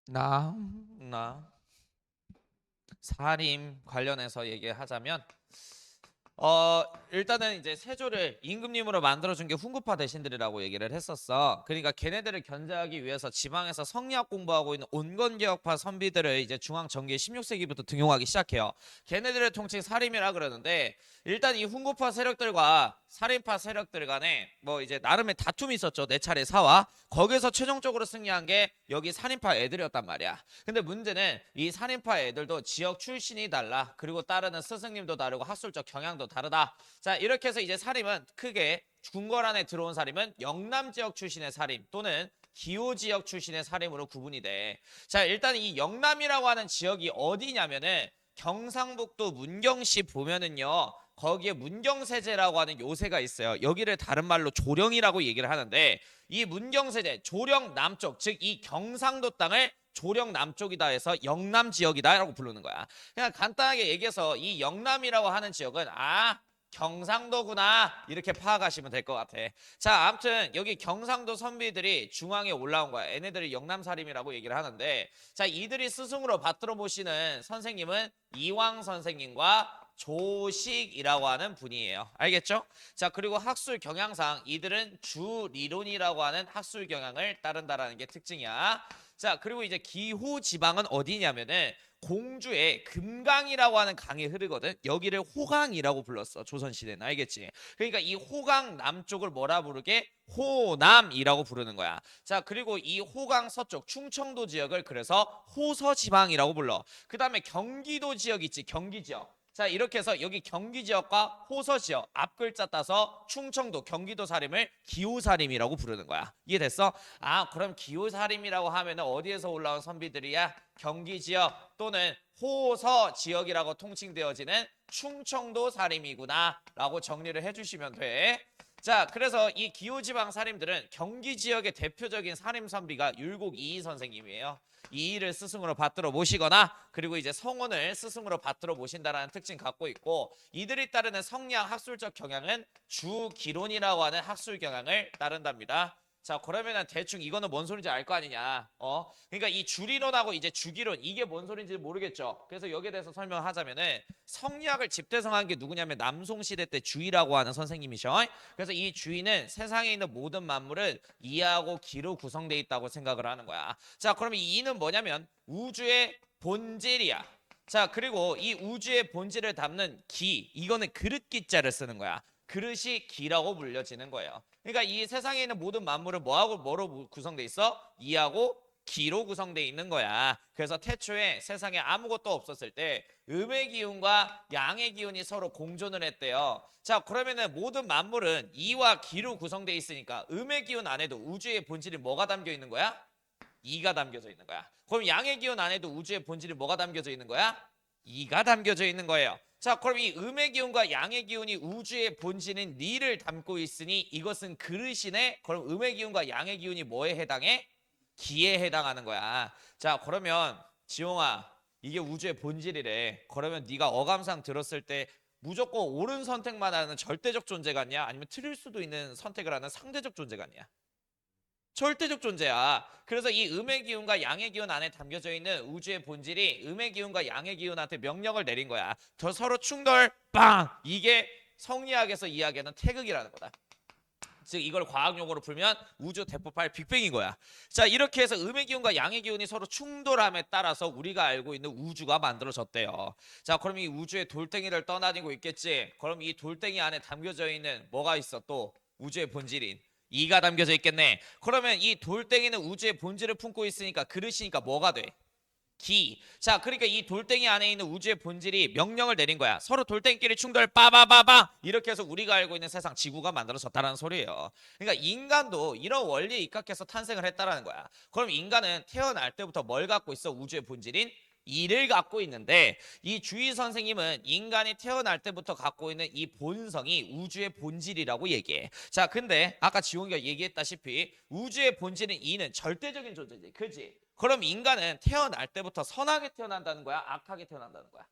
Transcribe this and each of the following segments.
나 살인 관련해서 얘기하자면 일단은 이제 세조를 임금님으로 만들어준 게 훈구파 대신들이라고 얘기를 했었어. 그러니까 걔네들을 견제하기 위해서 지방에서 성리학 공부하고 있는 온건개혁파 선비들을 이제 중앙 정기에 16세기부터 등용하기 시작해요. 걔네들의 통칭 살인이라 그러는데 일단 이 훈구파 세력들과 살인파 세력들 간에 뭐 이제 나름의 다툼이 있었죠. 네 차례 사와. 거기서 최종적으로 승리한 게 여기 살인파 애들이었단 말이야. 근데 문제는 이 살인파 애들도 지역 출신이 달라. 그리고 따르는 스승님도 다르고 학술적 경향도 다르다. 자, 이렇게 해서 이제 살인은 크게 궁궐 안에 들어온 살인은 영남 지역 출신의 살인 또는 기호 지역 출신의 살인으로 구분이 돼. 자, 일단 이 영남이라고 하는 지역이 어디냐면은 경상북도 문경시 보면은요. 거기에 문경세제라고 하는 요새가 있어요. 여기를 다른 말로 조령이라고 얘기를 하는데 이 문경세제 조령 남쪽 즉 이 경상도 땅을 조령 남쪽이다 해서 영남 지역이다라고 부르는 거야. 그냥 간단하게 얘기해서 이 영남이라고 하는 지역은 경상도구나 이렇게 파악하시면 될 것 같아. 자, 아무튼 여기 경상도 선비들이 중앙에 올라온 거야. 얘네들이 영남살림이라고 얘기를 하는데 자, 이들이 스승으로 받들어 보시는 선생님은 이황 선생님과 조식이라고 하는 분이에요. 알겠죠? 자, 그리고 학술 경향상 이들은 주리론이라고 하는 학술 경향을 따른다라는 게 특징이야. 자, 그리고 이제 기호 지방은 어디냐면은 공주의 금강이라고 하는 강이 흐르거든. 여기를 호강이라고 불렀어. 조선시대는. 알겠지? 그러니까 이 호강 남쪽을 뭐라 부르게? 호남이라고 부르는 거야. 자, 그리고 이 호강 서쪽 충청도 지역을 그래서 호서지방이라고 불러. 그 다음에 경기도 지역 있지. 경기 지역. 자, 이렇게 해서 여기 경기 지역과 호서 지역 앞 글자 따서 충청도 경기도 사림을 기호사림이라고 부르는 거야. 이해됐어? 아, 그럼 기호사림이라고 하면 어디에서 올라온 선비들이야? 경기 지역 또는 호서 지역이라고 통칭되어지는 충청도 사림이구나 라고 정리를 해주시면 돼. 자, 그래서 이 기호지방 사림들은 경기 지역의 대표적인 사림 선비가 율곡 이이 선생님이에요. 이의를 스승으로 받들어 모시거나 그리고 이제 성원을 스승으로 받들어 모신다라는 특징 갖고 있고 이들이 따르는 성리학 학술적 경향은 주기론이라고 하는 학술 경향을 따른답니다. 자, 그러면은 대충 이거는 뭔 소리인지 알 거 아니냐. 그러니까 이 주리론하고 이제 주기론 이게 뭔 소리인지 모르겠죠. 그래서 여기에 대해서 설명하자면은 성리학을 집대성한 게 누구냐면 남송 시대 때 주의라고 하는 선생님이셔. 그래서 이 주의는 세상에 있는 모든 만물은 이하고 기로 구성되어 있다고 생각을 하는 거야. 자, 그러면 이 이는 뭐냐면 우주의 본질이야. 자, 그리고 이 우주의 본질을 담는 기, 이거는 그릇 기자를 쓰는 거야. 그릇이 기라고 불려지는 거예요. 그러니까 이 세상에 있는 모든 만물은 뭐하고 뭐로 구성돼 있어? 이하고 기로 구성돼 있는 거야. 그래서 태초에 세상에 아무것도 없었을 때 음의 기운과 양의 기운이 서로 공존을 했대요. 자, 그러면은 모든 만물은 이와 기로 구성돼 있으니까 음의 기운 안에도 우주의 본질이 뭐가 담겨 있는 거야? 이가 담겨져 있는 거야. 그럼 양의 기운 안에도 우주의 본질이 뭐가 담겨져 있는 거야? 이가 담겨져 있는 거예요. 자, 그럼 이 음의 기운과 양의 기운이 우주의 본질인 니를 담고 있으니 이것은 그릇이네. 그럼 음의 기운과 양의 기운이 뭐에 해당해? 기에 해당하는 거야. 자, 그러면 지용아, 이게 우주의 본질이래. 그러면 네가 어감상 들었을 때 무조건 옳은 선택만 하는 절대적 존재 같냐? 아니면 틀릴 수도 있는 선택을 하는 상대적 존재 같냐? 절대적 존재야. 그래서 이 음의 기운과 양의 기운 안에 담겨져 있는 우주의 본질이 음의 기운과 양의 기운한테 명령을 내린 거야. 저 서로 충돌 빵. 이게 성리학에서 이야기하는 태극이라는 거다. 즉 이걸 과학용어로 풀면 우주 대폭발 빅뱅인 거야. 자, 이렇게 해서 음의 기운과 양의 기운이 서로 충돌함에 따라서 우리가 알고 있는 우주가 만들어졌대요. 자, 그럼 이 우주의 돌덩이를 떠다니고 있겠지. 그럼 이 돌덩이 안에 담겨져 있는 뭐가 있어? 또 우주의 본질인 이가 담겨져 있겠네. 그러면 이 돌덩이는 우주의 본질을 품고 있으니까 그릇이니까 뭐가 돼? 기. 자, 그러니까 이 돌덩이 안에 있는 우주의 본질이 명령을 내린 거야. 서로 돌덩이끼리 충돌 빠바바바 이렇게 해서 우리가 알고 있는 세상 지구가 만들어졌다는 소리예요. 그러니까 인간도 이런 원리에 입각해서 탄생을 했다라는 거야. 그럼 인간은 태어날 때부터 뭘 갖고 있어? 우주의 본질인 이를 갖고 있는데 이 주의 선생님은 인간이 태어날 때부터 갖고 있는 이 본성이 우주의 본질이라고 얘기해. 자, 근데 아까 지용이가 얘기했다시피 우주의 본질인 이는 절대적인 존재지. 그지? 그럼 인간은 태어날 때부터 선하게 태어난다는 거야? 악하게 태어난다는 거야?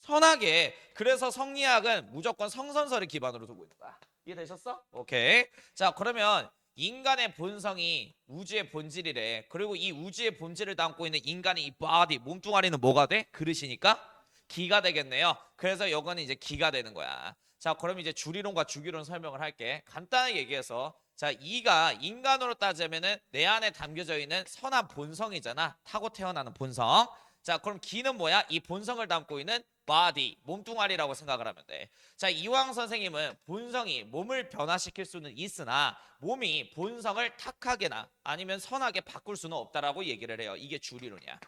선하게. 그래서 성리학은 무조건 성선설을 기반으로 두고 있는 거야. 이해되셨어? 오케이. 자, 그러면 인간의 본성이 우주의 본질이래. 그리고 이 우주의 본질을 담고 있는 인간의 이 바디, 몸뚱아리는 뭐가 돼? 그릇이니까 기가 되겠네요. 그래서 요거는 이제 기가 되는 거야. 자, 그럼 이제 줄이론과 주기론 설명을 할게. 간단하게 얘기해서 자, 이가 인간으로 따지면은 내 안에 담겨져 있는 선한 본성이잖아. 타고 태어나는 본성. 자, 그럼 기는 뭐야? 이 본성을 담고 있는 body, 몸뚱아리라고 생각을 하면 돼. 자, 이황 선생님은 본성이 몸을 변화시킬 수는 있으나 몸이 본성을 탁하게나 아니면 선하게 바꿀 수는 없다라고 얘기를 해요. 이게 주리론이야.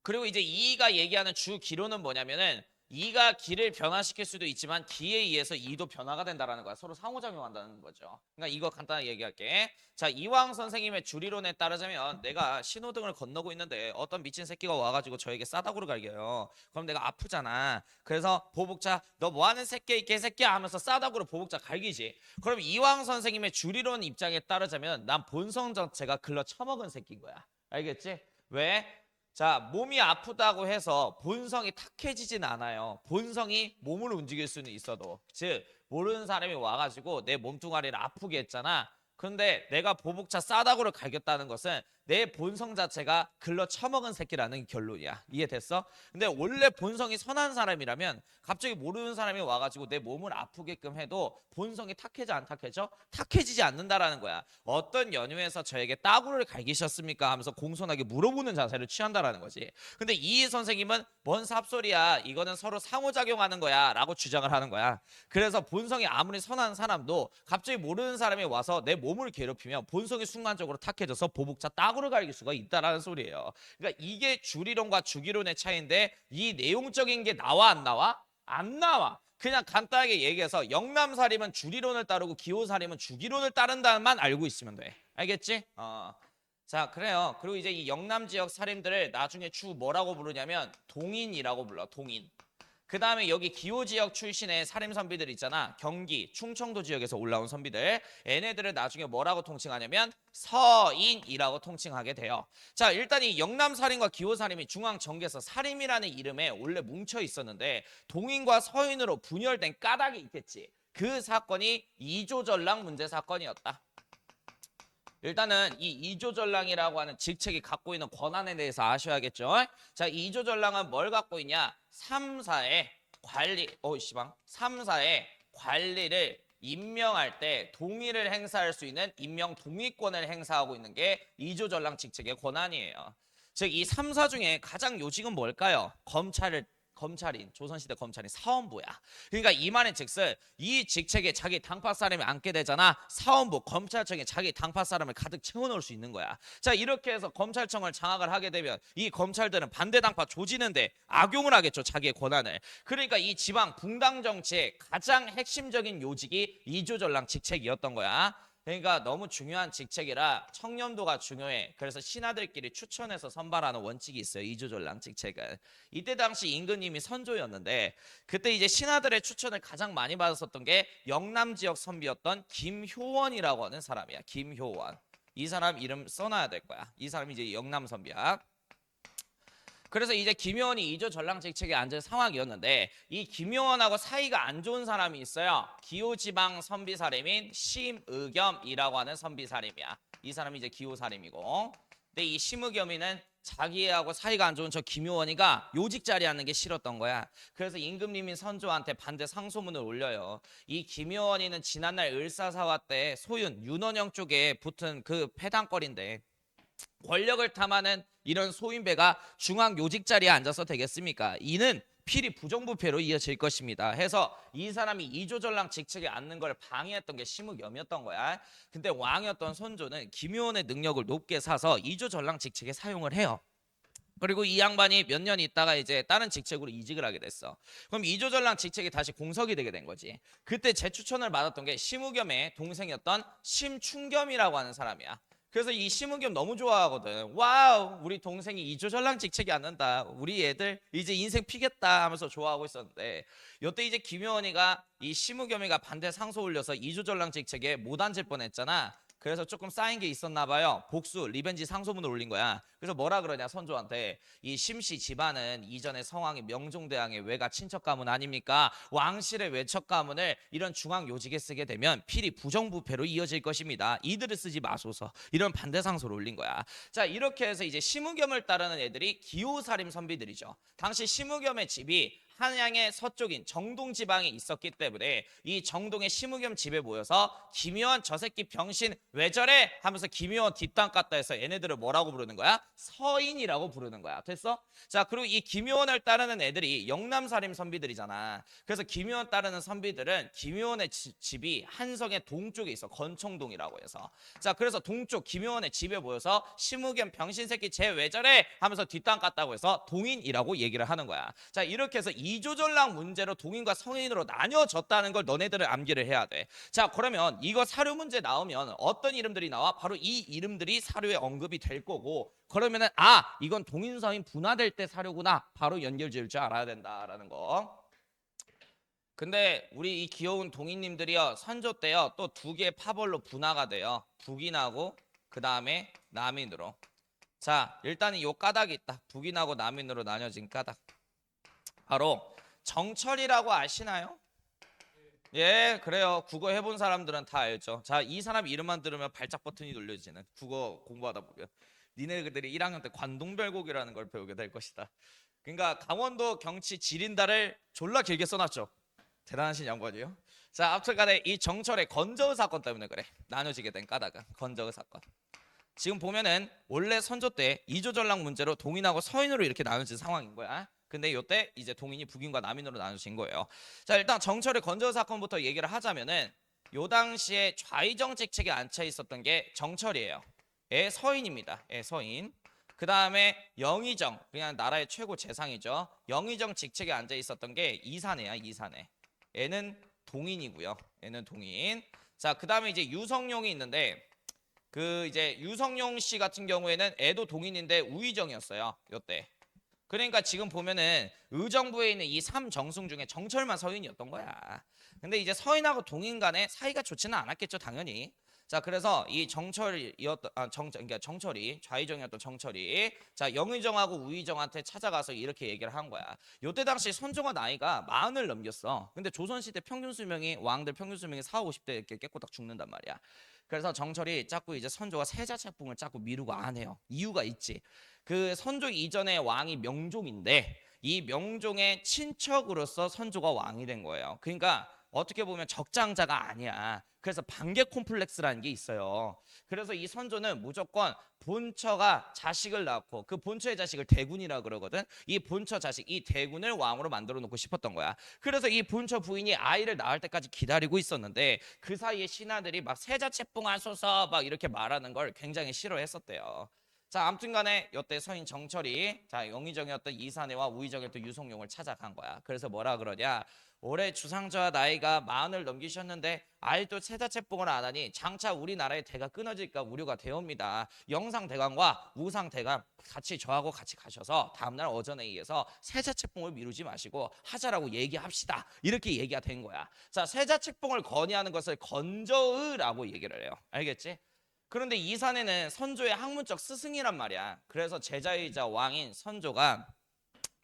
그리고 이제 이가 얘기하는 주 기론은 뭐냐면은 이가 기를 변화시킬 수도 있지만 기에 의해서 이도 변화가 된다라는 거야. 서로 상호작용한다는 거죠. 그러니까 이거 간단하게 얘기할게. 자, 이황 선생님의 주리론에 따르자면 내가 신호등을 건너고 있는데 어떤 미친 새끼가 와가지고 저에게 싸다구를 갈겨요. 그럼 내가 아프잖아. 그래서 보복자 너 뭐하는 새끼야 이 개새끼야 하면서 싸다구를 보복자 갈기지. 그럼 이황 선생님의 주리론 입장에 따르자면 난 본성 자체가 글러 처먹은 새끼인 거야. 알겠지? 왜? 자, 몸이 아프다고 해서 본성이 탁해지진 않아요. 본성이 몸을 움직일 수는 있어도. 즉, 모르는 사람이 와가지고 내 몸뚱아리를 아프게 했잖아. 근데 내가 보복차 싸다구를 갈겼다는 것은 내 본성 자체가 글러 처먹은 새끼라는 결론이야. 이해됐어? 근데 원래 본성이 선한 사람이라면 갑자기 모르는 사람이 와가지고 내 몸을 아프게끔 해도 본성이 탁해져 안 탁해져? 탁해지지 않는다라는 거야. 어떤 연유에서 저에게 따구를 갈기셨습니까? 하면서 공손하게 물어보는 자세를 취한다라는 거지. 근데 이 선생님은 뭔 삽소리야. 이거는 서로 상호작용하는 거야 라고 주장을 하는 거야. 그래서 본성이 아무리 선한 사람도 갑자기 모르는 사람이 와서 내 몸을 괴롭히면 본성이 순간적으로 탁해져서 보복차 따구를 갈길 수가 있다라는 소리예요. 그러니까 이게 주리론과 주기론의 차이인데 이 내용적인 게 나와 안 나와? 안 나와. 그냥 간단하게 얘기해서 영남살임은 주리론을 따르고 기호살임은 주기론을 따른다만 알고 있으면 돼. 알겠지? 자, 그래요. 그리고 이제 이 영남 지역 살인들을 나중에 주 뭐라고 부르냐면 동인이라고 불러. 동인. 그 다음에 여기 기호 지역 출신의 살인 선비들 있잖아. 경기, 충청도 지역에서 올라온 선비들. 얘네들을 나중에 뭐라고 통칭하냐면 서인이라고 통칭하게 돼요. 자, 일단 이 영남 살인과 기호 살인이 중앙 정계에서 살인이라는 이름에 원래 뭉쳐 있었는데 동인과 서인으로 분열된 까닭이 있겠지. 그 사건이 이조전랑 문제 사건이었다. 일단은 이 이조전랑이라고 하는 직책이 갖고 있는 권한에 대해서 아셔야겠죠. 자, 이조전랑은 뭘 갖고 있냐? 3사의 관리, 시방. 3사의 관리를 임명할 때 동의를 행사할 수 있는 임명 동의권을 행사하고 있는 게 이조전랑 직책의 권한이에요. 즉, 이 3사 중에 가장 요직은 뭘까요? 검찰인 조선시대 검찰인 사원부야. 그러니까 이 말인 즉슨 이 직책에 자기 당파 사람이 앉게 되잖아. 사원부 검찰청에 자기 당파 사람을 가득 채워넣을 수 있는 거야. 자, 이렇게 해서 검찰청을 장악을 하게 되면 이 검찰들은 반대 당파 조지는데 악용을 하겠죠. 자기의 권한을. 그러니까 이 지방 붕당 정치의 가장 핵심적인 요직이 이조전랑 직책이었던 거야. 그러니까 너무 중요한 직책이라 청렴도가 중요해. 그래서 신하들끼리 추천해서 선발하는 원칙이 있어요. 이조전랑 직책은. 이때 당시 임금님이 선조였는데 그때 이제 신하들의 추천을 가장 많이 받았었던 게 영남 지역 선비였던 김효원이라고 하는 사람이야. 김효원. 이 사람 이름 써놔야 될 거야. 이 사람이 이제 영남 선비야. 그래서 이제 김효원이 이조 전랑 직책에 앉은 상황이었는데 이 김효원하고 사이가 안 좋은 사람이 있어요. 기호지방 선비사림인 심의겸이라고 하는 선비사림이야. 이 사람이 이제 기호사림이고. 근데 이 심의겸이는 자기하고 사이가 안 좋은 저 김효원이가 요직 자리에 앉는 게 싫었던 거야. 그래서 임금님이 선조한테 반대 상소문을 올려요. 이 김효원이는 지난날 을사사화 때 소윤 윤원영 쪽에 붙은 그 패당거리인데 권력을 탐하는 이런 소인배가 중앙 요직 자리에 앉아서 되겠습니까? 이는 필히 부정부패로 이어질 것입니다. 해서 이 사람이 이조전랑 직책에 앉는 걸 방해했던 게 심의겸이었던 거야. 근데 왕이었던 선조는 김효원의 능력을 높게 사서 이조전랑 직책에 사용을 해요. 그리고 이 양반이 몇 년 있다가 이제 다른 직책으로 이직을 하게 됐어. 그럼 이조전랑 직책이 다시 공석이 되게 된 거지. 그때 재추천을 받았던 게 심의겸의 동생이었던 심충겸이라고 하는 사람이야. 그래서 이 심의겸 너무 좋아하거든. 와우, 우리 동생이 이조전랑 직책이 앉는다. 우리 애들 이제 인생 피겠다 하면서 좋아하고 있었는데 이때 이제 김효원이가 이 심의겸이가 반대 상소 올려서 이조전랑 직책에 못 앉을 뻔했잖아. 그래서 조금 쌓인 게 있었나 봐요. 복수, 리벤지 상소문을 올린 거야. 그래서 뭐라 그러냐 선조한테. 이 심씨 집안은 이전에 성왕이 명종대왕의 외가 친척 가문 아닙니까? 왕실의 외척 가문을 이런 중앙 요직에 쓰게 되면 필히 부정부패로 이어질 것입니다. 이들을 쓰지 마소서. 이런 반대 상소를 올린 거야. 자, 이렇게 해서 이제 심우겸을 따르는 애들이 기호사림 선비들이죠. 당시 심우겸의 집이 한양의 서쪽인 정동 지방에 있었기 때문에 이 정동의 심우겸 집에 모여서 김효원 저 새끼 병신 왜 저래 하면서 김효원 뒷담 깠다 해서 얘네들을 뭐라고 부르는 거야? 서인이라고 부르는 거야. 됐어? 자, 그리고 이 김효원을 따르는 애들이 영남사림 선비들이잖아. 그래서 김효원 따르는 선비들은 김효원의 집이 한성의 동쪽에 있어. 건청동이라고 해서. 자, 그래서 동쪽 김효원의 집에 모여서 심우겸 병신 새끼 쟤 왜 저래 하면서 뒷담 깠다고 해서 동인이라고 얘기를 하는 거야. 자, 이렇게 해서 이조전랑 문제로 동인과 성인으로 나뉘어졌다는 걸 너네들은 암기를 해야 돼. 자, 그러면 이거 사료 문제 나오면 어떤 이름들이 나와? 바로 이 이름들이 사료에 언급이 될 거고, 그러면은 이건 동인 서인 분화될 때 사료구나. 바로 연결 지을 줄 알아야 된다라는 거. 근데 우리 이 귀여운 동인님들이요 선조 때요 또 두 개의 파벌로 분화가 돼요. 북인하고 그 다음에 남인으로. 자, 일단은 요 까닭이 있다. 북인하고 남인으로 나뉘어진 까닭. 바로 정철이라고 아시나요? 예, 그래요. 국어 해본 사람들은 다 알죠. 자, 이 사람 이름만 들으면 발작 버튼이 눌려지는 국어 공부하다 보면 니네들이 1학년 때 관동별곡이라는 걸 배우게 될 것이다. 그러니까 강원도 경치 지린다를 졸라 길게 써놨죠. 대단하신 양반이요. 자, 아무튼간에 이 정철의 건저의 사건 때문에 그래. 나눠지게 된 까닭은 건저의 사건. 지금 보면은 원래 선조 때 이조전랑 문제로 동인하고 서인으로 이렇게 나눠진 상황인 거야. 근데 이때 이제 동인이 북인과 남인으로 나눠진 거예요. 자, 일단 정철의 건조 사건부터 얘기를 하자면은 요 당시에 좌의정 직책에 앉혀 있었던 게 정철이에요. 서인입니다. 서인. 그 다음에 영의정, 그냥 나라의 최고 재상이죠. 영의정 직책에 앉아 있었던 게 이사네야, 이사네. 얘는 동인이고요. 얘는 동인. 자, 그 다음에 이제 유성룡이 있는데 그 이제 유성룡 씨 같은 경우에는 애도 동인인데 우의정이었어요. 요때. 그러니까 지금 보면은 의정부에 있는 이 3정승 중에 정철만 서인이었던 거야. 근데 이제 서인하고 동인 간에 사이가 좋지는 않았겠죠, 당연히. 자, 그래서 이 그러니까 정철이 좌의정이었던 정철이 자, 영의정하고 우의정한테 찾아가서 이렇게 얘기를 한 거야. 요때 당시 선조가 나이가 40을 넘겼어. 근데 조선시대 평균 수명이 왕들 평균 수명이 40, 50대 이렇게 깨꼬딱 죽는단 말이야. 그래서 정철이 자꾸 이제 선조가 세자책봉을 자꾸 미루고 안 해요. 이유가 있지. 그 선조 이전의 왕이 명종인데 이 명종의 친척으로서 선조가 왕이 된 거예요. 그러니까 어떻게 보면 적장자가 아니야. 그래서 반개 콤플렉스라는 게 있어요. 그래서 이 선조는 무조건 본처가 자식을 낳고 그 본처의 자식을 대군이라 그러거든. 이 본처 자식, 이 대군을 왕으로 만들어 놓고 싶었던 거야. 그래서 이 본처 부인이 아이를 낳을 때까지 기다리고 있었는데 그 사이에 신하들이 막 세자책봉하소서 막 이렇게 말하는 걸 굉장히 싫어했었대요. 자, 아무튼간에 이때 서인 정철이 자 영의정이었던 이사내와 우의정이었던 유성룡을 찾아간 거야. 그래서 뭐라 그러냐? 올해 주상저하 나이가 40을 넘기셨는데 아직도 세자책봉을 안 하니 장차 우리나라의 대가 끊어질까 우려가 되옵니다. 영상대감과 우상대감 같이 저하고 같이 가셔서 다음날 어전회의에서 세자책봉을 미루지 마시고 하자라고 얘기합시다. 이렇게 얘기가 된 거야. 자, 세자책봉을 건의하는 것을 건저의라고 얘기를 해요. 알겠지? 그런데 이 사내는 선조의 학문적 스승이란 말이야. 그래서 제자이자 왕인 선조가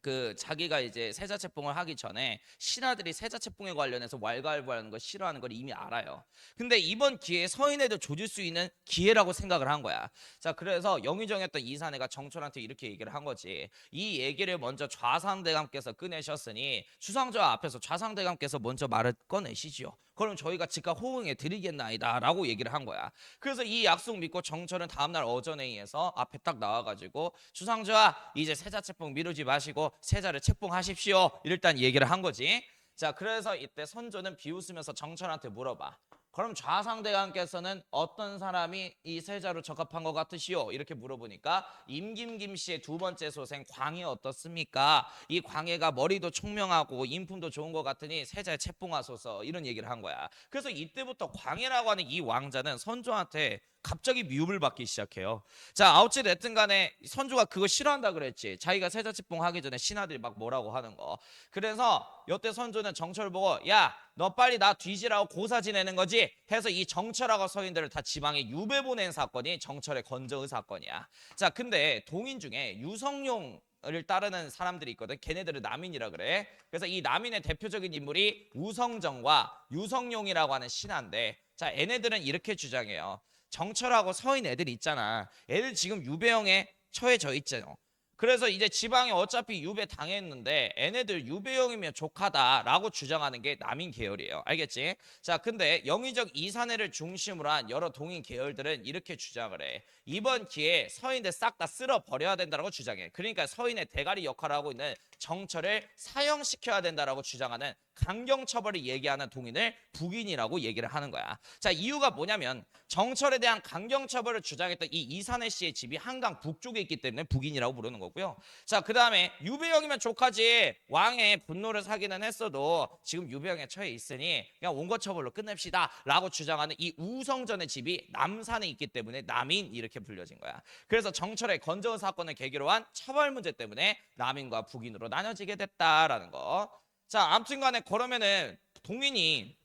그 자기가 이제 세자책봉을 하기 전에 신하들이 세자책봉에 관련해서 왈가왈부하는 걸 싫어하는 걸 이미 알아요. 근데 이번 기회에 서인에도 조질 수 있는 기회라고 생각을 한 거야. 자, 그래서 영의정이었던 이사내가 정철한테 이렇게 얘기를 한 거지. 이 얘기를 먼저 좌상대감께서 꺼내셨으니 주상저하 앞에서 좌상대감께서 먼저 말을 꺼내시지요. 그럼 저희가 즉각 호응해 드리겠나이다 라고 얘기를 한 거야. 그래서 이 약속 믿고 정철은 다음날 어전회의에서 앞에 딱 나와가지고 주상저하 이제 세자책봉 미루지 마시고 세자를 책봉하십시오. 일단 얘기를 한 거지. 자, 그래서 이때 선조는 비웃으면서 정철한테 물어봐. 그럼 좌상대감께서는 어떤 사람이 이 세자로 적합한 것 같으시오? 이렇게 물어보니까 임김김 씨의 두 번째 소생 광해 어떻습니까? 이 광해가 머리도 총명하고 인품도 좋은 것 같으니 세자에 책봉하소서 이런 얘기를 한 거야. 그래서 이때부터 광해라고 하는 이 왕자는 선조한테 갑자기 미움을 받기 시작해요. 자, 아웃지 됐든 간에 선조가 그거 싫어한다 그랬지. 자기가 세자치봉 하기 전에 신하들이 막 뭐라고 하는 거. 그래서 이때 선조는 정철 보고 야, 너 빨리 나 뒤지라고 고사 지내는 거지 해서 이 정철하고 서인들을 다 지방에 유배 보낸 사건이 정철의 건저의 사건이야. 자, 근데 동인 중에 유성룡 을 따르는 사람들이 있거든. 걔네들은 남인이라 그래. 그래서 이 남인의 대표적인 인물이 우성정과 유성룡이라고 하는 신하인데, 자, 얘네들은 이렇게 주장해요. 정철하고 서인 애들 있잖아. 애들 지금 유배형에 처해져 있잖아. 그래서 이제 지방에 어차피 유배 당했는데 얘네들 유배형이면 족하다라고 주장하는 게 남인 계열이에요. 알겠지? 자, 근데 영의적 이사내를 중심으로 한 여러 동인 계열들은 이렇게 주장을 해. 이번 기회에 서인들 싹 다 쓸어 버려야 된다고 주장해. 그러니까 서인의 대가리 역할을 하고 있는 정철을 사형시켜야 된다라고 주장하는 강경처벌을 얘기하는 동인을 북인이라고 얘기를 하는 거야. 자, 이유가 뭐냐면 정철에 대한 강경처벌을 주장했던 이 이산해 씨의 집이 한강 북쪽에 있기 때문에 북인이라고 부르는 거고요. 자, 그 다음에 유배형이면 족하지. 왕의 분노를 사기는 했어도 지금 유배형에 처해 있으니 그냥 원고처벌로 끝냅시다 라고 주장하는 이 우성전의 집이 남산에 있기 때문에 남인 이렇게 불려진 거야. 그래서 정철의 건저의 사건을 계기로 한 처벌 문제 때문에 남인과 북인으로 나눠지게 됐다라는 거. 자, 아무튼간에 그러면은 동인이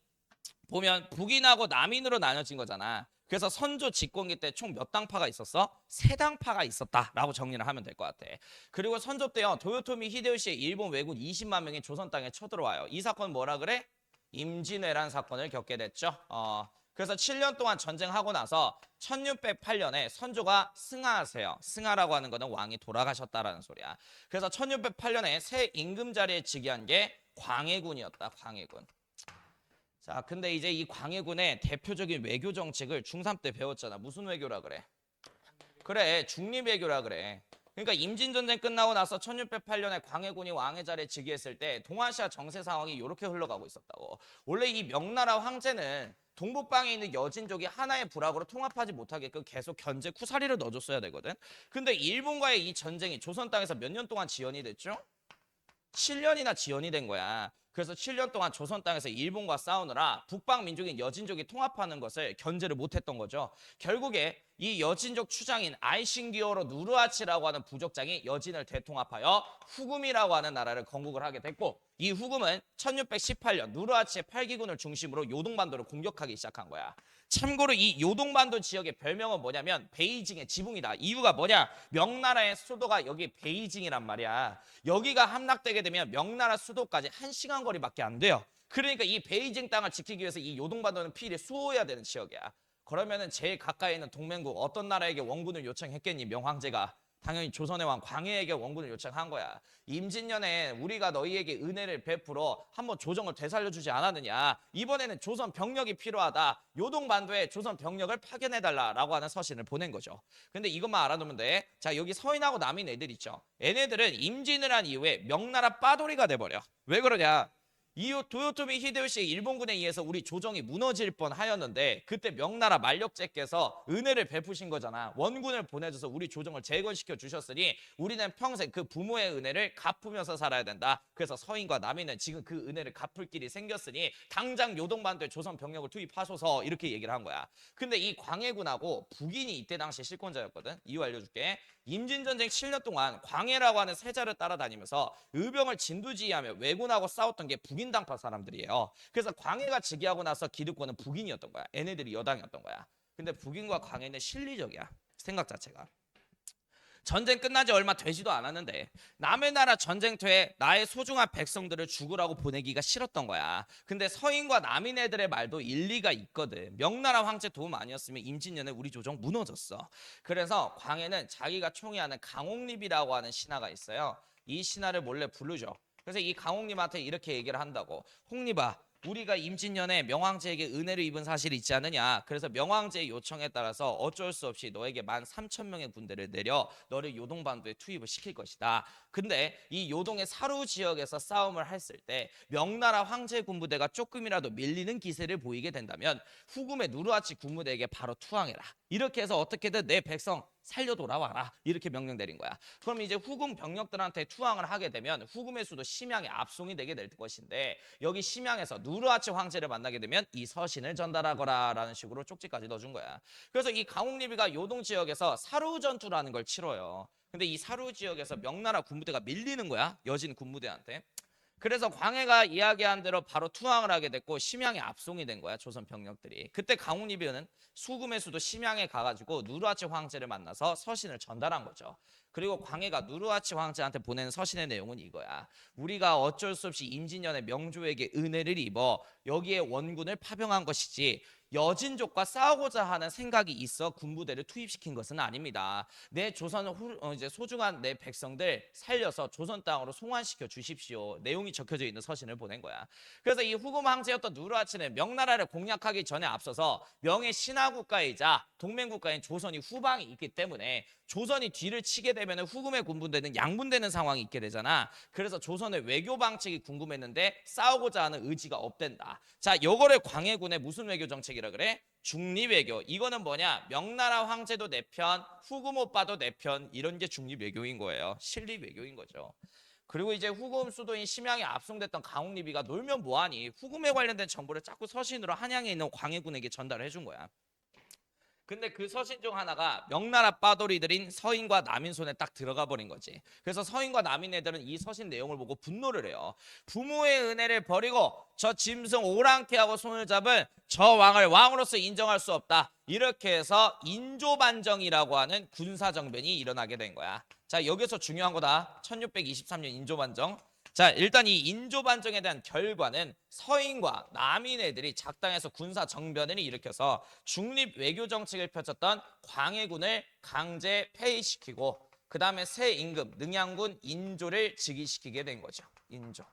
보면 북인하고 남인으로 나눠진 거잖아. 그래서 선조 집권기 때 총 몇 당파가 있었어? 세 당파가 있었다라고 정리를 하면 될 것 같아. 그리고 선조 때요, 도요토미 히데요시의 일본 왜군 20만 명이 조선 땅에 쳐들어와요. 이 사건 뭐라 그래? 임진왜란 사건을 겪게 됐죠. 그래서 7년 동안 전쟁하고 나서 1608년에 선조가 승하하세요. 승하라고 하는 거는 왕이 돌아가셨다라는 소리야. 그래서 1608년에 새 임금 자리에 즉위한 게 광해군이었다. 광해군. 자, 근데 이제 이 광해군의 대표적인 외교 정책을 중3 때 배웠잖아. 무슨 외교라 그래? 그래, 중립외교라 그래. 그러니까 임진전쟁 끝나고 나서 1608년에 광해군이 왕의 자리에 즉위했을 때 동아시아 정세 상황이 이렇게 흘러가고 있었다고. 원래 이 명나라 황제는 동북방에 있는 여진족이 하나의 부락으로 통합하지 못하게끔 계속 견제 쿠사리를 넣어줬어야 되거든. 근데 일본과의 이 전쟁이 조선 땅에서 몇 년 동안 지연이 됐죠? 7년이나 지연이 된 거야. 그래서 7년 동안 조선 땅에서 일본과 싸우느라 북방 민족인 여진족이 통합하는 것을 견제를 못했던 거죠. 결국에 이 여진족 추장인 아이신기어로 누르하치라고 하는 부족장이 여진을 대통합하여 후금이라고 하는 나라를 건국을 하게 됐고, 이 후금은 1618년 누르하치의 8기군을 중심으로 요동반도를 공격하기 시작한 거야. 참고로 이 요동반도 지역의 별명은 뭐냐면 베이징의 지붕이다. 이유가 뭐냐? 명나라의 수도가 여기 베이징이란 말이야. 여기가 함락되게 되면 명나라 수도까지 1시간 거리밖에 안 돼요. 그러니까 이 베이징 땅을 지키기 위해서 이 요동반도는 필히 수호해야 되는 지역이야. 그러면은 제일 가까이 있는 동맹국 어떤 나라에게 원군을 요청했겠니? 명황제가. 당연히 조선의 왕 광해에게 원군을 요청한 거야. 임진년에 우리가 너희에게 은혜를 베풀어 한번 조정을 되살려주지 않았느냐. 이번에는 조선 병력이 필요하다. 요동반도에 조선 병력을 파견해달라라고 하는 서신을 보낸 거죠. 근데 이것만 알아두면 돼. 자, 여기 서인하고 남인 애들 있죠. 얘네들은 임진을 한 이후에 명나라 빠돌이가 돼버려. 왜 그러냐? 이후 도요토미 히데요시의 일본군에 의해서 우리 조정이 무너질 뻔하였는데 그때 명나라 만력제께서 은혜를 베푸신 거잖아. 원군을 보내줘서 우리 조정을 재건시켜 주셨으니 우리는 평생 그 부모의 은혜를 갚으면서 살아야 된다. 그래서 서인과 남인은 지금 그 은혜를 갚을 길이 생겼으니 당장 요동반도에 조선 병력을 투입하소서 이렇게 얘기를 한 거야. 근데 이 광해군하고 북인이 이때 당시 실권자였거든. 이유 알려줄게. 임진전쟁 7년 동안 광해라고 하는 세자를 따라다니면서 의병을 진두지휘하며 왜군하고 싸웠던 게 북인 당파 사람들이에요. 그래서 광해가 즉위하고 나서 기득권은 북인이었던 거야. 얘네들이 여당이었던 거야. 근데 북인과 광해는 실리적이야. 생각 자체가. 전쟁 끝나지 얼마 되지도 않았는데 남의 나라 전쟁터에 나의 소중한 백성들을 죽으라고 보내기가 싫었던 거야. 근데 서인과 남인 애들의 말도 일리가 있거든. 명나라 황제 도움 아니었으면 임진년에 우리 조정 무너졌어. 그래서 광해는 자기가 총애하는 강옥립이라고 하는 신하가 있어요. 이 신하를 몰래 부르죠. 그래서 이 강옥립한테 이렇게 얘기를 한다고. 홍립아, 우리가 임진년에 명황제에게 은혜를 입은 사실이 있지 않느냐. 그래서 명황제의 요청에 따라서 어쩔 수 없이 너에게 13,000명의 군대를 내려 너를 요동반도에 투입을 시킬 것이다. 근데 이 요동의 사루 지역에서 싸움을 했을 때 명나라 황제 군부대가 조금이라도 밀리는 기세를 보이게 된다면 후금의 누르하치 군부대에게 바로 투항해라. 이렇게 해서 어떻게든 내 백성 살려 돌아와라 이렇게 명령 내린 거야. 그럼 이제 후금 병력들한테 투항을 하게 되면 후금의 수도 심양에 압송이 되게 될 것인데 여기 심양에서 누르하치 황제를 만나게 되면 이 서신을 전달하거라 라는 식으로 쪽지까지 넣어준 거야. 그래서 이 강홍리비가 요동 지역에서 사루 전투라는 걸 치러요. 근데 이 사루 지역에서 명나라 군부대가 밀리는 거야. 여진 군부대한테. 그래서 광해가 이야기한 대로 바로 투항을 하게 됐고 심양에 압송이 된 거야. 조선 병력들이. 그때 강홍리비는 수금의 수도 심양에 가가지고 누르하치 황제를 만나서 서신을 전달한 거죠. 그리고 광해가 누르하치 황제한테 보낸 서신의 내용은 이거야. 우리가 어쩔 수 없이 임진년의 명조에게 은혜를 입어 여기에 원군을 파병한 것이지 여진족과 싸우고자 하는 생각이 있어 군부대를 투입시킨 것은 아닙니다. 내 조선 이제 소중한 내 백성들 살려서 조선 땅으로 송환시켜 주십시오. 내용이 적혀져 있는 서신을 보낸 거야. 그래서 이 후금 황제였던 누르하치는 명나라를 공략하기 전에 앞서서 명의 신하국가이자 동맹국가인 조선이 후방이 있기 때문에 조선이 뒤를 치게 되면 후금의 군부대는 양분되는 상황이 있게 되잖아. 그래서 조선의 외교 방책이 궁금했는데 싸우고자 하는 의지가 없댄다. 자, 요거를 광해군의 무슨 외교 정책이라 그래? 중립외교. 이거는 뭐냐? 명나라 황제도 내 편, 후금 오빠도 내 편, 이런 게 중립외교인 거예요. 실리외교인 거죠. 그리고 이제 후금 수도인 심양에 압송됐던 강홍리비가 놀면 뭐하니? 후금에 관련된 정보를 자꾸 서신으로 한양에 있는 광해군에게 전달을 해준 거야. 근데 그 서신 중 하나가 명나라 빠돌이들인 서인과 남인 손에 딱 들어가 버린 거지. 그래서 서인과 남인 애들은 이 서신 내용을 보고 분노를 해요. 부모의 은혜를 버리고 저 짐승 오랑캐하고 손을 잡은 저 왕을 왕으로서 인정할 수 없다. 이렇게 해서 인조반정이라고 하는 군사정변이 일어나게 된 거야. 자, 여기서 중요한 거다. 1623년 인조반정. 자, 일단 이 인조반정에 대한 결과는 서인과 남인 애들이 작당해서 군사 정변을 일으켜서 중립 외교 정책을 펼쳤던 광해군을 강제 폐위시키고 그 다음에 새 임금 능양군 인조를 즉위시키게 된 거죠. 인조.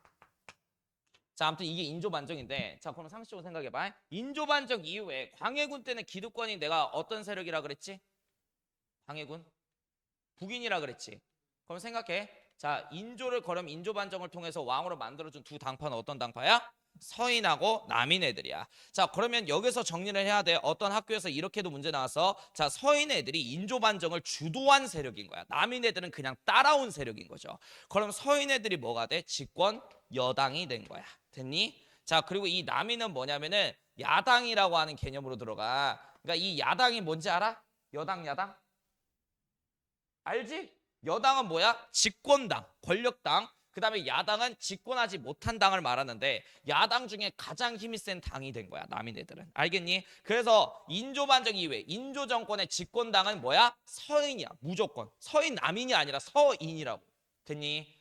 자, 아무튼 이게 인조반정인데, 자, 그럼 상식적으로 생각해봐. 인조반정 이후에 광해군 때는 기득권이 내가 어떤 세력이라 그랬지? 광해군? 북인이라 그랬지. 그럼 생각해. 자, 인조를 걸으면 인조반정을 통해서 왕으로 만들어준 두 당파는 어떤 당파야? 서인하고 남인 애들이야. 자, 그러면 여기서 정리를 해야 돼. 어떤 학교에서 이렇게도 문제 나와서 자, 서인 애들이 인조반정을 주도한 세력인 거야. 남인 애들은 그냥 따라온 세력인 거죠. 그럼 서인 애들이 뭐가 돼? 집권 여당이 된 거야. 됐니? 자, 그리고 이 남인은 뭐냐면은 야당이라고 하는 개념으로 들어가. 그러니까 이 야당이 뭔지 알아? 여당, 야당? 알지? 여당은 뭐야? 집권당, 권력당. 그 다음에 야당은 집권하지 못한 당을 말하는데 야당 중에 가장 힘이 센 당이 된 거야. 남인애들은. 알겠니? 그래서 인조반정 이후에 인조 정권의 집권당은 뭐야? 서인이야. 무조건. 서인 남인이 아니라 서인이라고. 됐니?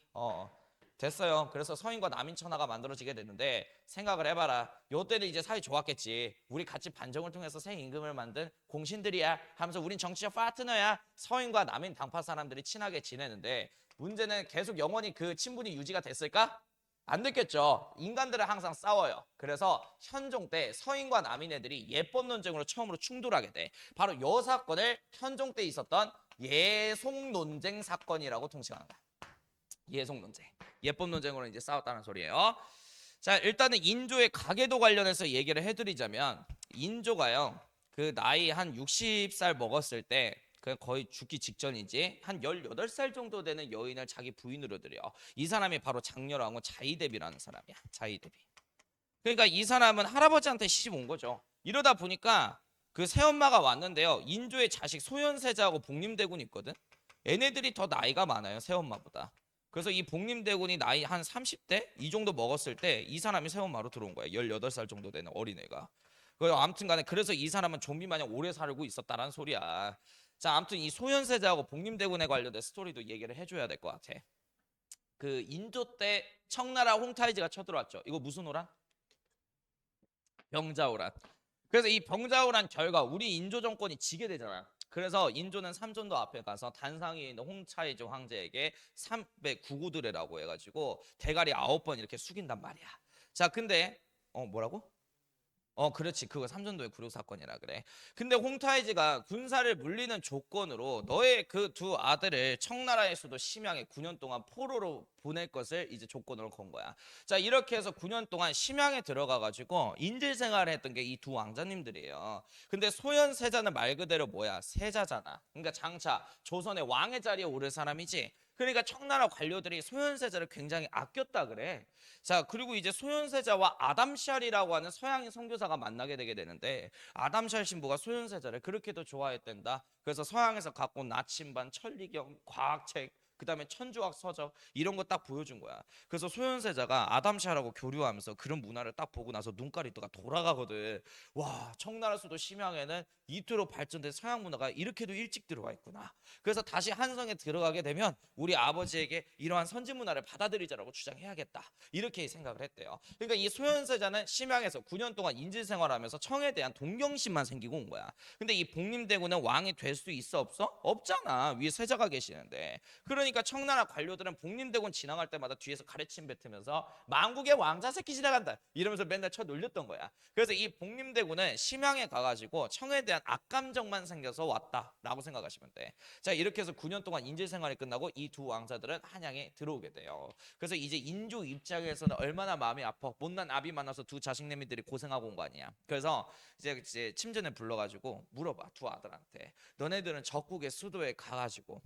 됐어요. 그래서 서인과 남인 천하가 만들어지게 됐는데 생각을 해봐라. 요때는 이제 사이 좋았겠지. 우리 같이 반정을 통해서 새 임금을 만든 공신들이야 하면서 우린 정치적 파트너야. 서인과 남인 당파 사람들이 친하게 지내는데 문제는 계속 영원히 그 친분이 유지가 됐을까? 안 됐겠죠. 인간들은 항상 싸워요. 그래서 현종 때 서인과 남인 애들이 예법 논쟁으로 처음으로 충돌하게 돼. 바로 요 사건을 현종 때 있었던 예송 논쟁 사건이라고 통칭하는 거야. 예송 논쟁. 예법 논쟁으로 이제 싸웠다는 소리예요. 자, 일단은 인조의 가계도 관련해서 얘기를 해드리자면 인조가요. 그 나이 한 60살 먹었을 때 그 거의 죽기 직전이지 한 18살 정도 되는 여인을 자기 부인으로 들여. 이 사람이 바로 장렬왕후 자이대비라는 사람이야. 자이대비. 그러니까 이 사람은 할아버지한테 시집 온 거죠. 이러다 보니까 그 새엄마가 왔는데요. 인조의 자식 소현세자하고 복림대군이 있거든. 얘네들이 더 나이가 많아요. 새엄마보다. 그래서 이 복림대군이 나이 한 30대 이 정도 먹었을 때 이 사람이 새엄마로 들어온 거야. 18살 정도 되는 어린애가. 아무튼 간에 그래서 이 사람은 좀비 마냥 오래 살고 있었다라는 소리야. 자, 아무튼 이 소현세자하고 복림대군에 관련된 스토리도 얘기를 해줘야 될 것 같아. 그 인조 때 청나라 홍타이지가 쳐들어왔죠. 이거 무슨 호란? 병자호란. 그래서 이 병자호란 결과 우리 인조 정권이 지게 되잖아. 그래서 인조는 삼전도 앞에 가서 단상에 있는 홍차이지 황제에게 309고드레라고 해가지고 대가리 9번 이렇게 숙인단 말이야. 자, 근데 뭐라고? 그렇지. 그거 삼전도의 굴욕 사건이라 그래. 근데 홍타이지가 군사를 물리는 조건으로 너의 그 두 아들을 청나라에서도 심양에 9년 동안 포로로 보낼 것을 이제 조건으로 건 거야. 자, 이렇게 해서 9년 동안 심양에 들어가 가지고 인질 생활을 했던 게 이 두 왕자님들이에요. 근데 소현 세자는 말 그대로 뭐야? 세자잖아. 그러니까 장차 조선의 왕의 자리에 오를 사람이지. 그러니까 청나라 관료들이 소현세자를 굉장히 아꼈다 그래. 자, 그리고 이제 소현세자와 아담샬이라고 하는 서양인 선교사가 만나게 되게 되는데 아담샬 신부가 소현세자를 그렇게도 좋아했댄다. 그래서 서양에서 갖고 온 나침반, 천리경, 과학책, 그다음에 천주학 서적 이런 거 딱 보여준 거야. 그래서 소현세자가 아담샤라고 교류하면서 그런 문화를 딱 보고 나서 눈깔이 또 돌아가거든. 와, 청나라 수도 심양에는 이토록 발전된 서양 문화가 이렇게도 일찍 들어와 있구나. 그래서 다시 한성에 들어가게 되면 우리 아버지에게 이러한 선진 문화를 받아들이자라고 주장해야겠다. 이렇게 생각을 했대요. 그러니까 이 소현세자는 심양에서 9년 동안 인질 생활하면서 청에 대한 동경심만 생기고 온 거야. 근데 이 복림대군은 왕이 될 수 있어 없어? 없잖아. 위에 세자가 계시는데. 그러니까 청나라 관료들은 복림대군 지나갈 때마다 뒤에서 가래침 뱉으면서 만국의 왕자 새끼 지나간다 이러면서 맨날 쳐 놀렸던 거야. 그래서 이 복림대군은 심양에 가가지고 청에 대한 악감정만 생겨서 왔다라고 생각하시면 돼. 자, 이렇게 해서 9년 동안 인질 생활이 끝나고 이 두 왕자들은 한양에 들어오게 돼요. 그래서 이제 인조 입장에서는 얼마나 마음이 아파. 못난 아비 만나서 두 자식내미들이 고생하고 온 거 아니야. 그래서 이제 침전에 불러가지고 물어봐 두 아들한테. 너네들은 적국의 수도에 가가지고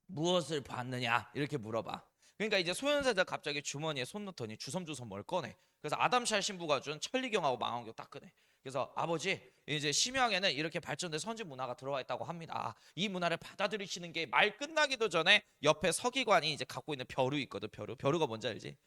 무엇을 봤느냐 이렇게 물어봐. 그러니까 이제 소현세자 갑자기 주머니에 손 넣더니 주섬주섬 뭘 꺼내. 그래서 아담샬 신부가 준 천리경하고 망원경 딱 꺼내. 그래서 아버지 이제 심양에는 이렇게 발전된 선진 문화가 들어와 있다고 합니다. 이 문화를 받아들이시는 게 말 끝나기도 전에 옆에 서기관이 이제 갖고 있는 벼루 있거든. 벼루가 뭔지 알지?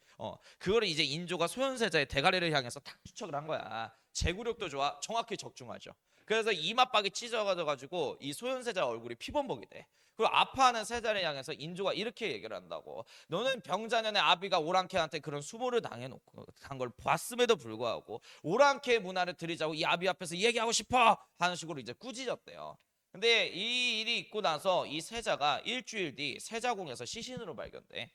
그거를 이제 인조가 소현세자의 대가리를 향해서 탁 투척을 한 거야. 제구력도 좋아, 정확히 적중하죠. 그래서 이맛박이 찢어가지고 이 소현세자 얼굴이 피범벅이 돼. 그리고 아파하는 세자를 향해서 인조가 이렇게 얘기를 한다고. 너는 병자년의 아비가 오랑캐한테 그런 수모를 당해놓고 한 걸 봤음에도 불구하고 오랑캐 문화를 들이자고 이 아비 앞에서 얘기하고 싶어 하는 식으로 이제 꾸짖었대요. 근데 이 일이 있고 나서 이 세자가 일주일 뒤 세자궁에서 시신으로 발견돼.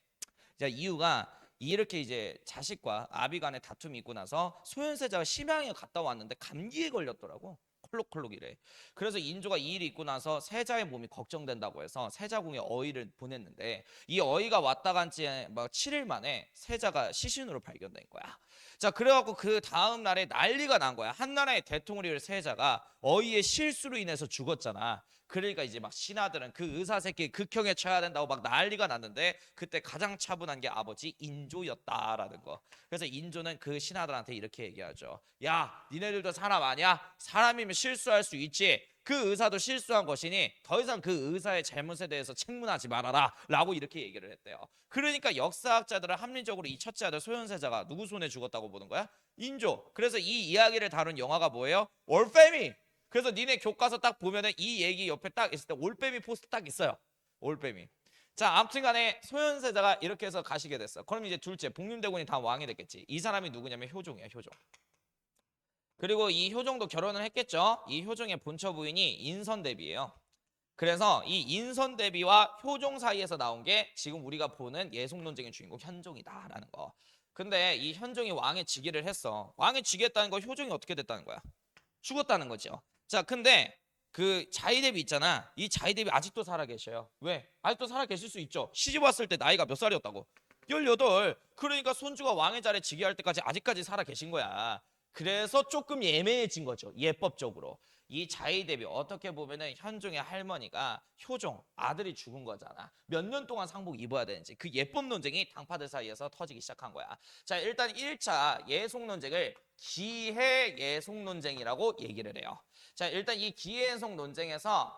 자, 이유가 이렇게 이제 자식과 아비 간의 다툼이 있고 나서 소현세자가 심양에 갔다 왔는데 감기에 걸렸더라고. 콜록콜록이래. 그래서 인조가 이 일이 있고 나서 세자의 몸이 걱정된다고 해서 세자궁에 어의를 보냈는데 이 어의가 왔다 간지 막 7일 만에 세자가 시신으로 발견된 거야. 자, 그래갖고 그 다음 날에 난리가 난 거야. 한나라의 대통령을 세자가 어의의 실수로 인해서 죽었잖아. 그러니까 이제 막 신하들은 그 의사 새끼 극형에 쳐야 된다고 막 난리가 났는데 그때 가장 차분한 게 아버지 인조였다라는 거. 그래서 인조는 그 신하들한테 이렇게 얘기하죠. 야, 니네들도 사람 아니야? 사람이면 실수할 수 있지. 그 의사도 실수한 것이니 더 이상 그 의사의 잘못에 대해서 책문하지 말아라 라고 이렇게 얘기를 했대요. 그러니까 역사학자들은 합리적으로 이 첫째 아들 소현세자가 누구 손에 죽었다고 보는 거야? 인조. 그래서 이 이야기를 다룬 영화가 뭐예요? 올빼미. 그래서 니네 교과서 딱 보면은 이 얘기 옆에 딱 있을 때 올빼미 포스트 딱 있어요. 올빼미. 자, 아무튼 간에 소현세자가 이렇게 해서 가시게 됐어. 그럼 이제 둘째 복림대군이 다 왕이 됐겠지. 이 사람이 누구냐면 효종이야. 효종. 그리고 이 효종도 결혼을 했겠죠. 이 효종의 본처 부인이 인선대비예요. 그래서 이 인선대비와 효종 사이에서 나온 게 지금 우리가 보는 예속 논쟁의 주인공 현종이다라는 거. 근데 이 현종이 왕의 즉위를 했어. 왕의 즉위했다는 거 효종이 어떻게 됐다는 거야? 죽었다는 거죠. 자, 근데 그 자이대비 있잖아. 이 자이대비 아직도 살아 계셔요. 왜? 아직도 살아 계실 수 있죠. 시집 왔을 때 나이가 몇 살이었다고? 18. 그러니까 손주가 왕의 자리에 즉위할 때까지 아직까지 살아 계신 거야. 그래서 조금 예매해진 거죠. 예법적으로. 이 자이대비 어떻게 보면은 현종의 할머니가 효종 아들이 죽은 거잖아. 몇 년 동안 상복 입어야 되는지 그 예법 논쟁이 당파들 사이에서 터지기 시작한 거야. 자, 일단 1차 예속 논쟁을 기해 예속 논쟁이라고 얘기를 해요. 자, 일단 이 기해 예속 논쟁에서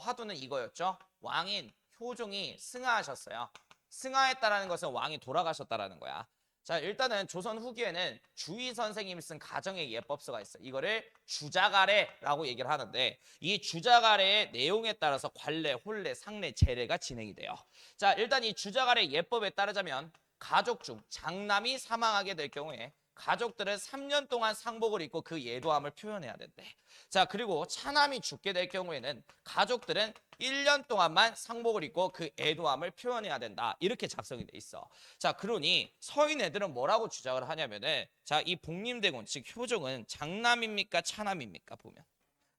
화두는 이거였죠. 왕인 효종이 승하하셨어요. 승하했다라는 것은 왕이 돌아가셨다라는 거야. 자, 일단은 조선 후기에는 주의 선생님이 쓴 가정의 예법서가 있어. 이거를 주자가래라고 얘기를 하는데 이 주자가래의 내용에 따라서 관례, 혼례, 상례, 제례가 진행이 돼요. 자, 일단 이 주자가래 예법에 따르자면 가족 중 장남이 사망하게 될 경우에 가족들은 3년 동안 상복을 입고 그 예도함을 표현해야 된대. 자, 그리고 차남이 죽게 될 경우에는 가족들은 1년 동안만 상복을 입고 그 애도함을 표현해야 된다. 이렇게 작성이 돼 있어. 자, 그러니 서인 애들은 뭐라고 주장을 하냐면은, 자, 이 복림대군 즉 효종은 장남입니까 차남입니까? 보면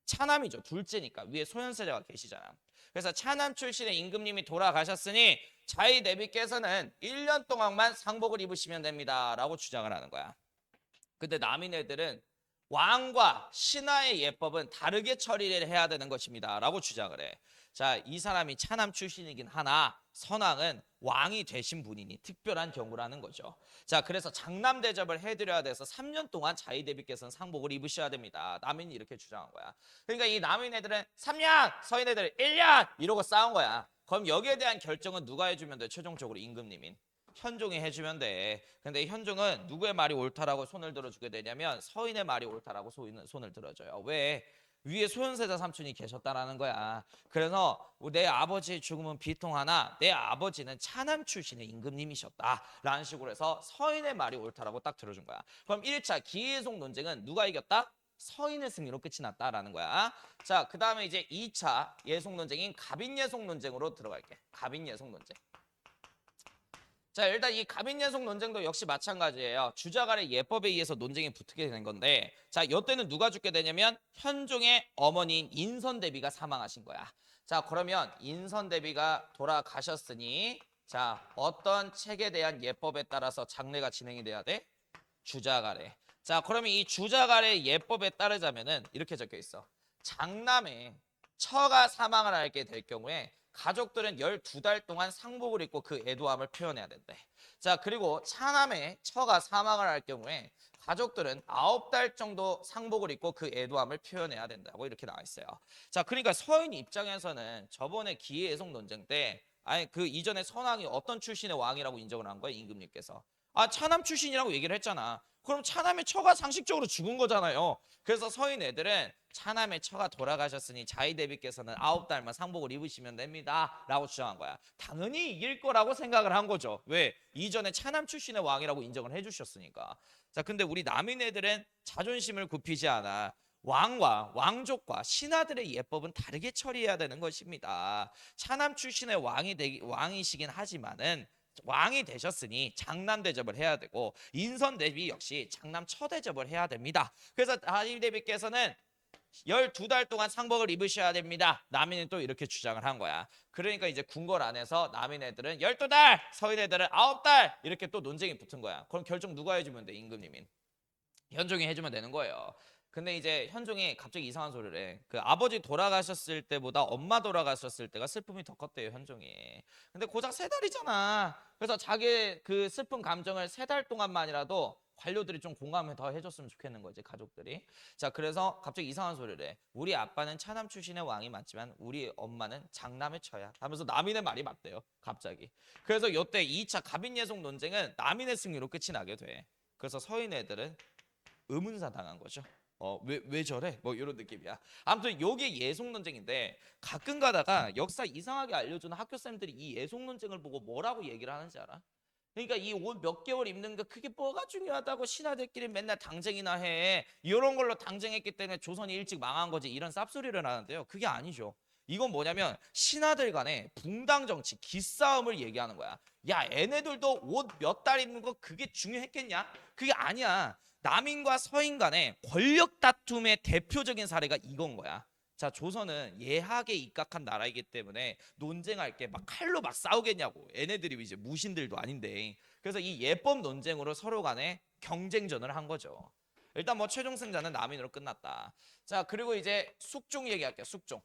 차남이죠. 둘째니까 위에 소현세자가 계시잖아. 그래서 차남 출신의 임금님이 돌아가셨으니 자이 대비께서는 1년 동안만 상복을 입으시면 됩니다 라고 주장을 하는 거야. 근데 남인 애들은 왕과 신하의 예법은 다르게 처리를 해야 되는 것입니다 라고 주장을 해. 자, 이 사람이 차남 출신이긴 하나 선왕은 왕이 되신 분이니 특별한 경우라는 거죠. 자, 그래서 장남 대접을 해드려야 돼서 3년 동안 자이 대비께서는 상복을 입으셔야 됩니다. 남인이 이렇게 주장한 거야. 그러니까 이 남인 애들은 3년, 서인 애들은 1년 이러고 싸운 거야. 그럼 여기에 대한 결정은 누가 해주면 돼? 최종적으로 임금님인 현종이 해주면 돼. 근데 현종은 누구의 말이 옳다라고 손을 들어주게 되냐면 서인의 말이 옳다라고 손을 들어줘요. 왜? 위에 소현세자 삼촌이 계셨다라는 거야. 그래서 내 아버지의 죽음은 비통하나 내 아버지는 차남 출신의 임금님이셨다라는 식으로 해서 서인의 말이 옳다라고 딱 들어준 거야. 그럼 1차 기예송 논쟁은 누가 이겼다? 서인의 승리로 끝이 났다라는 거야. 자, 그 다음에 이제 2차 예송 논쟁인 갑인예송 논쟁으로 들어갈게. 갑인예송 논쟁. 자, 일단 이 갑인예송 논쟁도 역시 마찬가지예요. 주자간의 예법에 의해서 논쟁이 붙게 된 건데, 자, 이때는 누가 죽게 되냐면 현종의 어머니인 인선대비가 사망하신 거야. 자, 그러면 인선대비가 돌아가셨으니 자, 어떤 책에 대한 예법에 따라서 장례가 진행이 돼야 돼? 주자간에. 자, 그러면 이 주자간의 예법에 따르자면은 이렇게 적혀 있어. 장남의 처가 사망을 하게 될 경우에 가족들은 12달 동안 상복을 입고 그 애도함을 표현해야 된대. 자, 그리고 차남의 처가 사망을 할 경우에 가족들은 9달 정도 상복을 입고 그 애도함을 표현해야 된다고 이렇게 나와 있어요. 자, 그러니까 서인 입장에서는 저번에 기예송 논쟁 때 아니 그 이전에 선왕이 어떤 출신의 왕이라고 인정을 한 거야, 임금님께서. 아, 차남 출신이라고 얘기를 했잖아. 그럼 차남의 처가 상식적으로 죽은 거잖아요. 그래서 서인 애들은 차남의 처가 돌아가셨으니 자이 대비께서는 9달만 상복을 입으시면 됩니다 라고 주장한 거야. 당연히 이길 거라고 생각을 한 거죠. 왜? 이전에 차남 출신의 왕이라고 인정을 해주셨으니까. 자, 근데 우리 남인 애들은 자존심을 굽히지 않아 왕과 왕족과 신하들의 예법은 다르게 처리해야 되는 것입니다. 차남 출신의 왕이시긴 하지만은 왕이 되셨으니 장남 대접을 해야 되고 인선 대비 역시 장남 처 대접을 해야 됩니다. 그래서 자이 대비께서는 12달 동안 상복을 입으셔야 됩니다. 남인은 또 이렇게 주장을 한 거야. 그러니까 이제 궁궐 안에서 남인 애들은 12달, 서인 애들은 9달 이렇게 또 논쟁이 붙은 거야. 그럼 결정 누가 해주면 돼? 임금님인. 현종이 해주면 되는 거예요. 근데 이제 현종이 갑자기 이상한 소리를 해. 그 아버지 돌아가셨을 때보다 엄마 돌아가셨을 때가 슬픔이 더 컸대요, 현종이. 근데 고작 3달이잖아. 그래서 자기 그 슬픈 감정을 3달 동안만이라도 관료들이 좀 공감을 더 해줬으면 좋겠는 거지, 가족들이. 자, 그래서 갑자기 이상한 소리를 해. 우리 아빠는 차남 출신의 왕이 맞지만 우리 엄마는 장남의 처야 하면서 남인의 말이 맞대요, 갑자기. 그래서 이때 2차 갑인예송 논쟁은 남인의 승리로 끝이 나게 돼. 그래서 서인 애들은 의문사 당한 거죠. 왜 저래? 뭐 이런 느낌이야. 아무튼 요게 예속 논쟁인데 가끔 가다가 역사 이상하게 알려주는 학교쌤들이 이 예속 논쟁을 보고 뭐라고 얘기를 하는지 알아? 그러니까 이 옷 몇 개월 입는 거 그게 뭐가 중요하다고 신하들끼리 맨날 당쟁이나 해. 이런 걸로 당쟁했기 때문에 조선이 일찍 망한 거지 이런 쌉소리를 하는데요. 그게 아니죠. 이건 뭐냐면 신하들 간의 붕당 정치, 기싸움을 얘기하는 거야. 야, 얘네들도 옷 몇 달 입는 거 그게 중요했겠냐? 그게 아니야. 남인과 서인 간의 권력 다툼의 대표적인 사례가 이건 거야. 자, 조선은 예하게 입각한 나라이기 때문에 논쟁할 게 막 칼로 막 싸우겠냐고. 얘네들이 이제 무신들도 아닌데. 그래서 이 예법 논쟁으로 서로 간에 경쟁전을 한 거죠. 일단 뭐 최종 승자는 남인으로 끝났다. 자, 그리고 이제 숙종 얘기할게요. 숙종.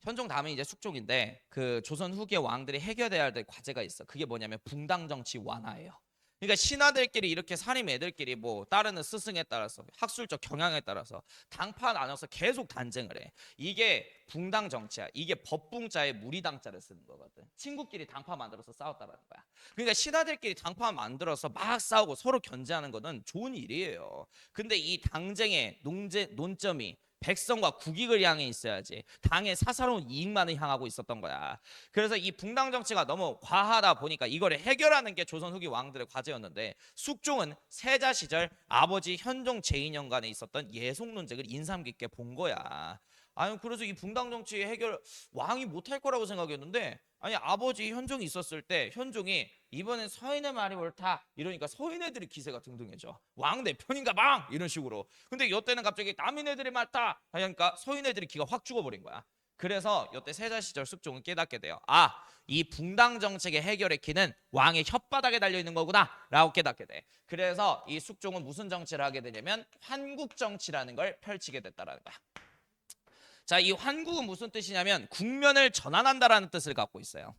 현종 다음에 이제 숙종인데 그 조선 후기의 왕들이 해결해야 될 과제가 있어. 그게 뭐냐면 붕당 정치 완화예요. 그러니까 신하들끼리 이렇게 사림 애들끼리 뭐 따르는 스승에 따라서 학술적 경향에 따라서 당파 나눠서 계속 단쟁을 해. 이게 붕당 정치야. 이게 법붕자에 무리당자를 쓰는 거거든. 친구끼리 당파 만들어서 싸웠다라는 거야. 그러니까 신하들끼리 당파 만들어서 막 싸우고 서로 견제하는 거는 좋은 일이에요. 근데 이 당쟁의 논점이 백성과 국익을 향해 있어야지. 당의 사사로운 이익만을 향하고 있었던 거야. 그래서 이 붕당 정치가 너무 과하다 보니까 이거를 해결하는 게 조선 후기 왕들의 과제였는데 숙종은 세자 시절 아버지 현종 제2년 간에 있었던 예속 논쟁을 인상 깊게 본 거야. 아니 그래서 이 붕당 정치 해결 왕이 못할 거라고 생각했는데 아니 아버지 현종이 있었을 때 현종이 이번엔 서인의 말이 옳다 이러니까 서인애들이 기세가 등등해져. 왕 내 편인가 방 이런 식으로. 근데 이때는 갑자기 남인애들이 맞다 하니까 서인애들이 기가 확 죽어버린 거야. 그래서 이때 세자 시절 숙종은 깨닫게 돼요. 아, 이 붕당 정책의 해결의 키는 왕의 혓바닥에 달려 있는 거구나라고 깨닫게 돼. 그래서 이 숙종은 무슨 정치를 하게 되냐면 환국 정치라는 걸 펼치게 됐다라는 거야. 자, 이 환국은 무슨 뜻이냐면 국면을 전환한다라는 뜻을 갖고 있어요.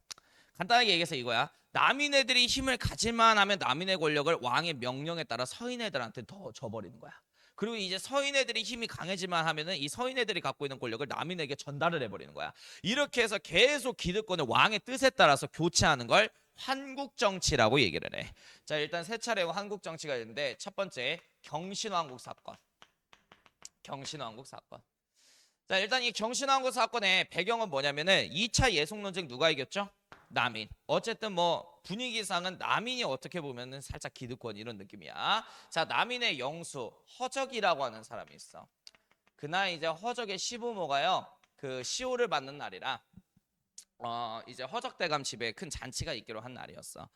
간단하게 얘기해서 이거야. 남인애들이 힘을 가질만 하면 남인의 권력을 왕의 명령에 따라 서인애들한테 더 줘버리는 거야. 그리고 이제 서인애들이 힘이 강해지만 하면은 이 서인애들이 갖고 있는 권력을 남인에게 전달을 해버리는 거야. 이렇게 해서 계속 기득권을 왕의 뜻에 따라서 교체하는 걸 환국정치라고 얘기를 해. 자, 일단 세 차례 환국정치가 있는데 첫 번째 경신왕국 사건. 경신왕국 사건. 자, 일단 이 경신왕국 사건의 배경은 뭐냐면은 2차 예속 논쟁 누가 이겼죠? 남인. 어쨌든 뭐 분위기상은 남인이 어떻게 보면은 살짝 기득권 이런 느낌이야. 자, 남인의 영수 허적이라고 하는 사람이 있어. 그날 이제 허적의 시부모가요 그 시호를 받는 날이라 이제 허적대감 집에 큰 잔치가 있기로 한 날이었어.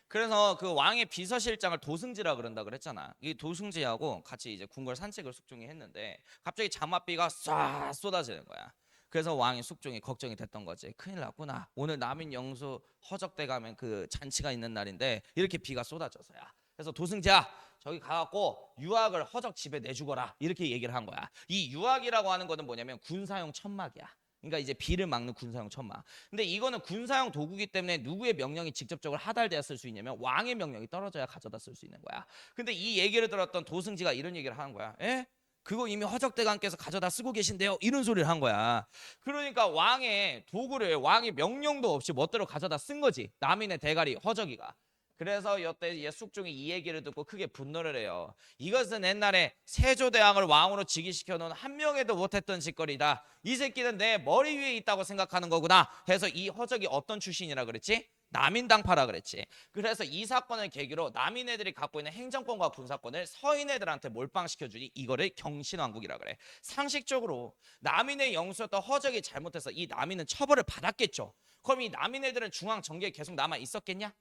그래서 그 왕의 비서실장을 도승지라 그런다 그랬잖아. 이 도승지하고 같이 이제 궁궐 산책을 숙종이 했는데 갑자기 장맛비가 쏴 쏟아지는 거야. 그래서 왕이 숙종이 걱정이 됐던 거지. 큰일 났구나. 오늘 남인 영수 허적대 가면 그 잔치가 있는 날인데 이렇게 비가 쏟아져서야. 그래서 도승지야 저기 가갖고 유학을 허적 집에 내주거라 이렇게 얘기를 한 거야. 이 유학이라고 하는 거는 뭐냐면 군사용 천막이야. 그러니까 이제 비를 막는 군사용 천막. 근데 이거는 군사용 도구기 때문에 누구의 명령이 직접적으로 하달되어 쓸 수 있냐면 왕의 명령이 떨어져야 가져다 쓸 수 있는 거야. 근데 이 얘기를 들었던 도승지가 이런 얘기를 하는 거야. 에? 그거 이미 허적대감께서 가져다 쓰고 계신데요. 이런 소리를 한 거야. 그러니까 왕의 도구를 왕의 명령도 없이 멋대로 가져다 쓴 거지. 남인의 대가리 허적이가. 그래서 이때 숙종이 이 얘기를 듣고 크게 분노를 해요. 이것은 옛날에 세조대왕을 왕으로 즉위시켜 놓은 한 명에도 못했던 짓거리다. 이 새끼는 내 머리 위에 있다고 생각하는 거구나. 해서 이 허적이 어떤 출신이라 그랬지? 남인당파라 그랬지. 그래서 이 사건을 계기로 남인애들이 갖고 있는 행정권과 군사권을 서인애들한테 몰빵시켜주니 이거를 경신왕국이라 그래. 상식적으로 남인의 영수였던 허적이 잘못해서 이 남인은 처벌을 받았겠죠. 그럼 이 남인애들은 중앙 정계에 계속 남아 있었겠냐?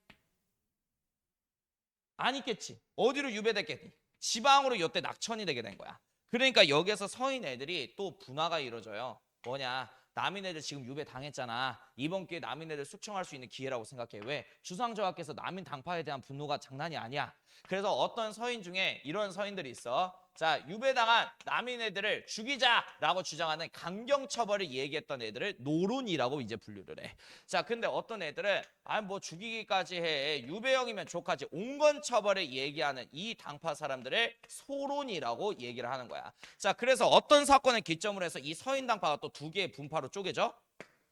안 있겠지. 어디로 유배됐겠니? 지방으로 이때 낙천이 되게 된 거야. 그러니까 여기에서 서인 애들이 또 분화가 이루어져요. 뭐냐? 남인 애들 지금 유배 당했잖아. 이번 기회에 남인 애들 숙청할 수 있는 기회라고 생각해. 왜? 주상저하께서 남인 당파에 대한 분노가 장난이 아니야. 그래서 어떤 서인 중에 이런 서인들이 있어. 자, 유배당한 남인 애들을 죽이자라고 주장하는 강경처벌을 얘기했던 애들을 노론이라고 이제 분류를 해. 자, 근데 어떤 애들은 뭐 죽이기까지 해. 유배형이면 족하지. 온건처벌을 얘기하는 이 당파 사람들을 소론이라고 얘기를 하는 거야. 자, 그래서 어떤 사건을 기점으로 해서 이 서인 당파가 또 두 개의 분파로 쪼개져?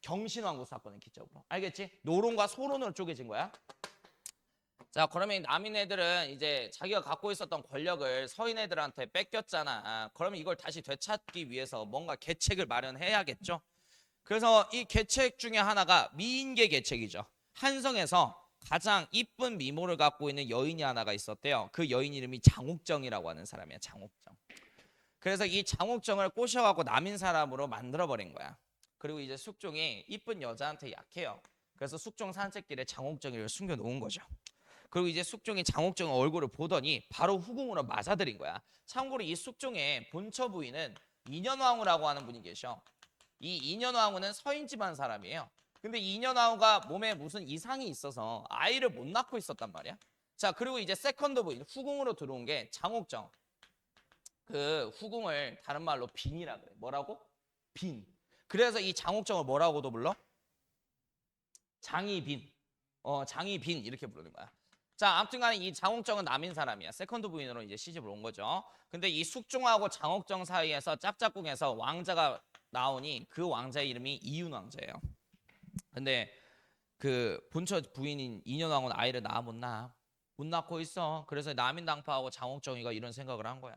경신왕국 사건을 기점으로. 알겠지? 노론과 소론으로 쪼개진 거야. 자, 그러면 남인 애들은 이제 자기가 갖고 있었던 권력을 서인 애들한테 뺏겼잖아. 그러면 이걸 다시 되찾기 위해서 뭔가 계책을 마련해야겠죠. 그래서 이 계책 중에 하나가 미인계 계책이죠. 한성에서 가장 이쁜 미모를 갖고 있는 여인이 하나가 있었대요. 그 여인 이름이 장옥정이라고 하는 사람이야. 장옥정. 그래서 이 장옥정을 꼬셔갖고 남인 사람으로 만들어버린 거야. 그리고 이제 숙종이 이쁜 여자한테 약해요. 그래서 숙종 산책길에 장옥정이를 숨겨놓은 거죠. 그리고 이제 숙종이 장옥정 얼굴을 보더니 바로 후궁으로 맞아들인 거야. 참고로 이 숙종의 본처 부인은 인현왕후라고 하는 분이 계셔. 이 인현왕후는 서인 집안 사람이에요. 근데 인현왕후가 몸에 무슨 이상이 있어서 아이를 못 낳고 있었단 말이야. 자, 그리고 이제 세컨드 부인 후궁으로 들어온 게 장옥정. 그 후궁을 다른 말로 빈이라 그래. 뭐라고? 빈. 그래서 이 장옥정을 뭐라고도 불러? 장이빈. 장이빈 이렇게 부르는 거야. 자, 아무튼간에 이 장옥정은 남인 사람이야. 세컨드 부인으로 이제 시집을 온 거죠. 근데 이 숙종하고 장옥정 사이에서 짝짝꿍에서 왕자가 나오니 그 왕자의 이름이 이윤 왕자예요. 근데 그 본처 부인인 인현왕후는 아이를 낳아 못 낳고 있어. 그래서 남인 당파하고 장옥정이가 이런 생각을 한 거야.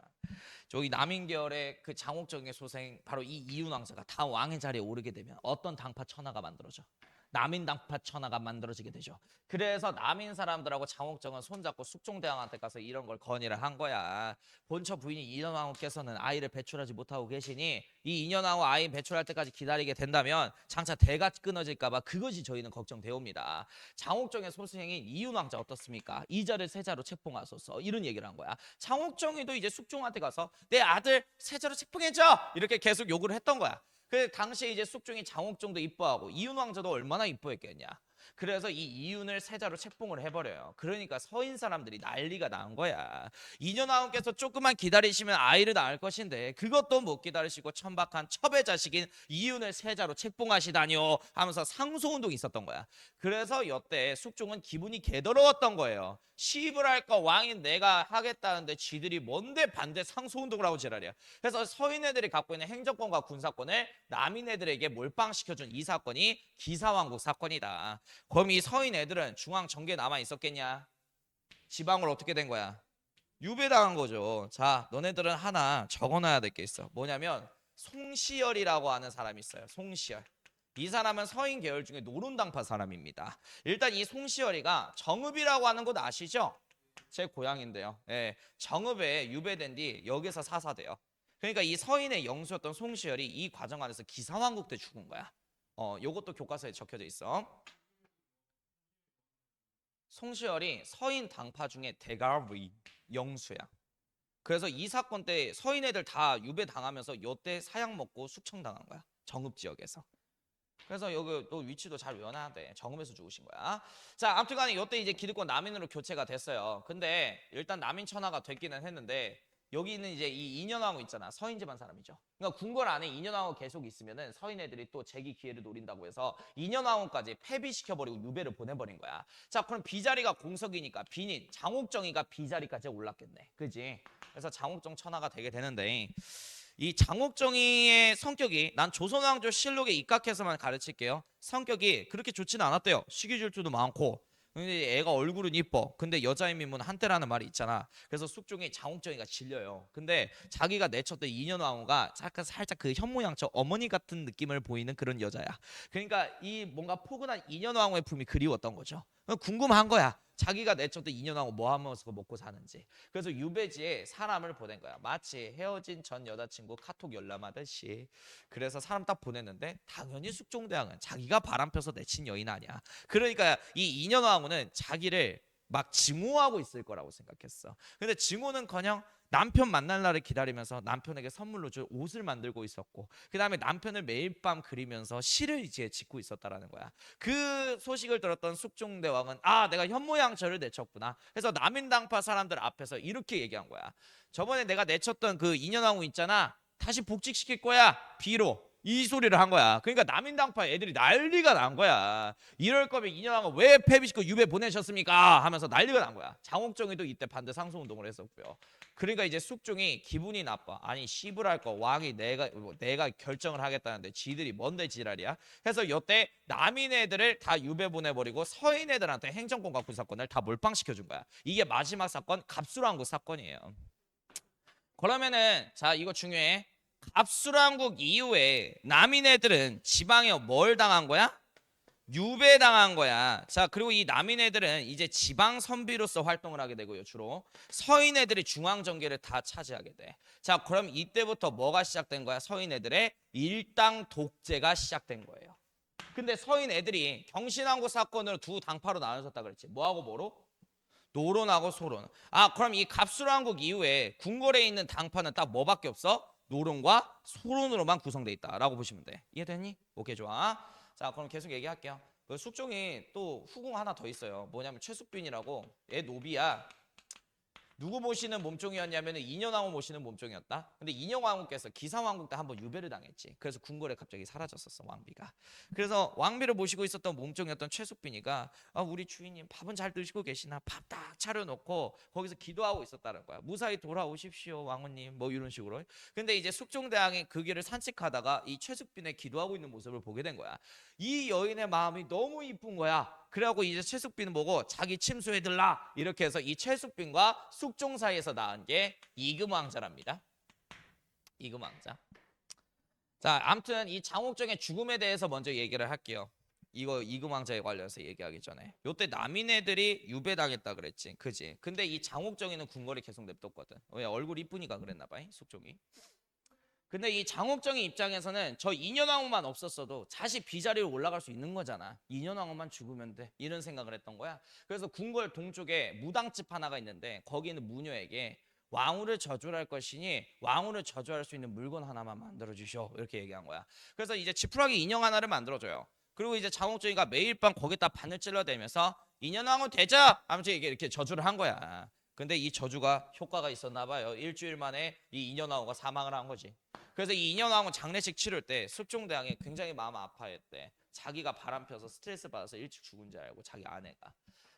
저기 남인계열의 그 장옥정의 소생 바로 이 이윤 왕자가 다 왕의 자리에 오르게 되면 어떤 당파 천하가 만들어져? 남인 당파 천하가 만들어지게 되죠. 그래서 남인 사람들하고 장옥정은 손잡고 숙종대왕한테 가서 이런 걸 건의를 한 거야. 본처 부인이 인현왕후께서는 아이를 배출하지 못하고 계시니 이 인현왕후 아이 배출할 때까지 기다리게 된다면 장차 대가 끊어질까 봐 그것이 저희는 걱정되옵니다. 장옥정의 소생인 이윤 왕자 어떻습니까? 이자를 세자로 책봉하소서 이런 얘기를 한 거야. 장옥정이도 이제 숙종한테 가서 내 아들 세자로 책봉해줘 이렇게 계속 요구를 했던 거야. 그 당시에 이제 숙종이 장옥정도 이뻐하고 이윤 왕자도 얼마나 이뻐했겠냐. 그래서 이 이윤을 세자로 책봉을 해버려요. 그러니까 서인 사람들이 난리가 난 거야. 이년아우께서 조금만 기다리시면 아이를 낳을 것인데 그것도 못 기다리시고 천박한 첩의 자식인 이윤을 세자로 책봉하시다니요 하면서 상소운동이 있었던 거야. 그래서 이때 숙종은 기분이 개더러웠던 거예요. 시입을 할까 왕인 내가 하겠다는데 지들이 뭔데 반대 상소운동을 하고 지랄이야. 그래서 서인 애들이 갖고 있는 행정권과 군사권을 남인 애들에게 몰빵시켜준 이 사건이 기사왕국 사건이다. 그럼 이 서인 애들은 중앙 정계에 남아 있었겠냐? 지방을 어떻게 된 거야? 유배당한 거죠. 자, 너네들은 하나 적어놔야 될 게 있어. 뭐냐면 송시열이라고 하는 사람이 있어요. 송시열. 이 사람은 서인 계열 중에 노론당파 사람입니다. 일단 이 송시열이가 정읍이라고 하는 곳 아시죠? 제 고향인데요. 예, 정읍에 유배된 뒤 여기서 사사돼요. 그러니까 이 서인의 영수였던 송시열이 이 과정 안에서 기사왕국 때 죽은 거야. 요것도 교과서에 적혀져 있어. 송시열이 서인 당파 중에 대가위 영수야. 그래서 이 사건 때 서인 애들 다 유배 당하면서 요때 사약 먹고 숙청당한 거야. 정읍 지역에서. 그래서 여기 또 위치도 잘 외워놔야 돼. 정읍에서 죽으신 거야. 자, 아무튼간에 요때 이제 기득권 남인으로 교체가 됐어요. 근데 일단 남인 천하가 됐기는 했는데 여기 있는 이제 이 인현왕후 있잖아. 서인 집안 사람이죠. 그러니까 궁궐 안에 인현왕후 계속 있으면은 서인 애들이 또 재기 기회를 노린다고 해서 인현왕후까지 폐비시켜버리고 유배를 보내버린 거야. 자, 그럼 비자리가 공석이니까 빈인 장옥정이가 비자리까지 올랐겠네. 그지? 그래서 장옥정 천하가 되게 되는데 이 장옥정이의 성격이 난 조선왕조 실록에 입각해서만 가르칠게요. 성격이 그렇게 좋지는 않았대요. 시기 질투도 많고. 근데 애가 얼굴은 이뻐. 근데 여자의 미모는 한때라는 말이 있잖아. 그래서 숙종이 장옥정이가 질려요. 근데 자기가 내쳤던 인현왕후가 살짝 그 현모양처 어머니 같은 느낌을 보이는 그런 여자야. 그러니까 이 뭔가 포근한 인현왕후의 품이 그리웠던 거죠. 궁금한 거야. 자기가 내쳤던 인연하고 뭐 하면서 먹고 사는지. 그래서 유배지에 사람을 보낸 거야. 마치 헤어진 전 여자친구 카톡 열람하듯이. 그래서 사람 딱 보냈는데 당연히 숙종대왕은 자기가 바람펴서 내친 여인 아니야. 그러니까 이 인연왕후는 자기를 막 증오하고 있을 거라고 생각했어. 근데 증오는커녕 남편 만날 날을 기다리면서 남편에게 선물로 줄 옷을 만들고 있었고, 그 다음에 남편을 매일 밤 그리면서 시를 이제 짓고 있었다라는 거야. 그 소식을 들었던 숙종대왕은 아, 내가 현모양처를 내쳤구나. 그래서 남인당파 사람들 앞에서 이렇게 얘기한 거야. 저번에 내가 내쳤던 그 인현왕후 있잖아. 다시 복직시킬 거야. 비로. 이 소리를 한 거야. 그러니까 남인당파 애들이 난리가 난 거야. 이럴 거면 인현왕후 왜 폐비시켜 유배 보내셨습니까? 하면서 난리가 난 거야. 장옥정이도 이때 반대 상소운동을 했었고요. 그러니까 이제 숙종이 기분이 나빠. 아니 시불할 거 왕이 내가 결정을 하겠다는데 지들이 뭔데 지랄이야? 해서 요때 남인 애들을 다 유배 보내버리고 서인 애들한테 행정권과 군사권을 다 몰빵시켜준 거야. 이게 마지막 사건 갑술왕국 사건이에요. 그러면은 자 이거 중요해. 갑술왕국 이후에 남인 애들은 지방에 뭘 당한 거야? 유배당한 거야. 자, 그리고 이 남인 애들은 이제 지방 선비로서 활동을 하게 되고요. 주로 서인 애들이 중앙 정계를 다 차지하게 돼. 자, 그럼 이때부터 뭐가 시작된 거야? 서인 애들의 일당 독재가 시작된 거예요. 근데 서인 애들이 경신왕국 사건으로 두 당파로 나눠졌다 그랬지. 뭐하고 뭐로? 노론하고 소론. 아, 그럼 이 갑술왕국 이후에 궁궐에 있는 당파는 딱 뭐밖에 없어? 노론과 소론으로만 구성돼 있다라고 보시면 돼. 이해됐니? 오케이, 좋아. 자, 그럼 계속 얘기할게요. 그 숙종이 또 후궁 하나 더 있어요. 뭐냐면 최숙빈이라고. 얘 노비야. 누구 모시는 몸종이었냐면 인현왕후 모시는 몸종이었다. 근데 인현왕후께서 기사왕국 때 한번 유배를 당했지. 그래서 궁궐에 갑자기 사라졌었어, 왕비가. 그래서 왕비를 모시고 있었던 몸종이었던 최숙빈이가 아, 우리 주인님 밥은 잘 드시고 계시나? 밥 딱 차려놓고 거기서 기도하고 있었다는 거야. 무사히 돌아오십시오 왕후님 뭐 이런 식으로. 근데 이제 숙종대왕이 그 길을 산책하다가 이 최숙빈의 기도하고 있는 모습을 보게 된 거야. 이 여인의 마음이 너무 이쁜 거야. 그래갖고 이제 최숙빈은 보고 자기 침수해들라 이렇게 해서 이 최숙빈과 숙종 사이에서 낳은 게 이금왕자랍니다. 이금 왕자. 자, 아무튼 이 장옥정의 죽음에 대해서 먼저 얘기를 할게요. 이거 이금 왕자에 관련해서 얘기하기 전에 요때 남인애들이 유배당했다 그랬지, 그지? 근데 이 장옥정이는 궁궐에 계속 냅뒀거든. 왜? 얼굴 이쁘니까 그랬나 봐, 숙종이. 근데 이 장옥정의 입장에서는 저 인현왕후만 없었어도 자식 비자리로 올라갈 수 있는 거잖아. 인현왕후만 죽으면 돼, 이런 생각을 했던 거야. 그래서 궁궐 동쪽에 무당집 하나가 있는데 거기는 무녀에게 왕후를 저주할 것이니 왕후를 저주할 수 있는 물건 하나만 만들어 주셔, 이렇게 얘기한 거야. 그래서 이제 지푸라기 인형 하나를 만들어줘요. 그리고 이제 장옥정이가 매일 밤 거기다 바늘 찔러대면서 인현왕후 되자 하면서 이렇게 저주를 한 거야. 근데 이 저주가 효과가 있었나 봐요. 일주일 만에 이 인현왕후가 사망을 한 거지. 그래서 이 인현왕후 장례식 치를 때 숙종대왕이 굉장히 마음 아파했대. 자기가 바람 펴서 스트레스 받아서 일찍 죽은 줄 알고, 자기 아내가.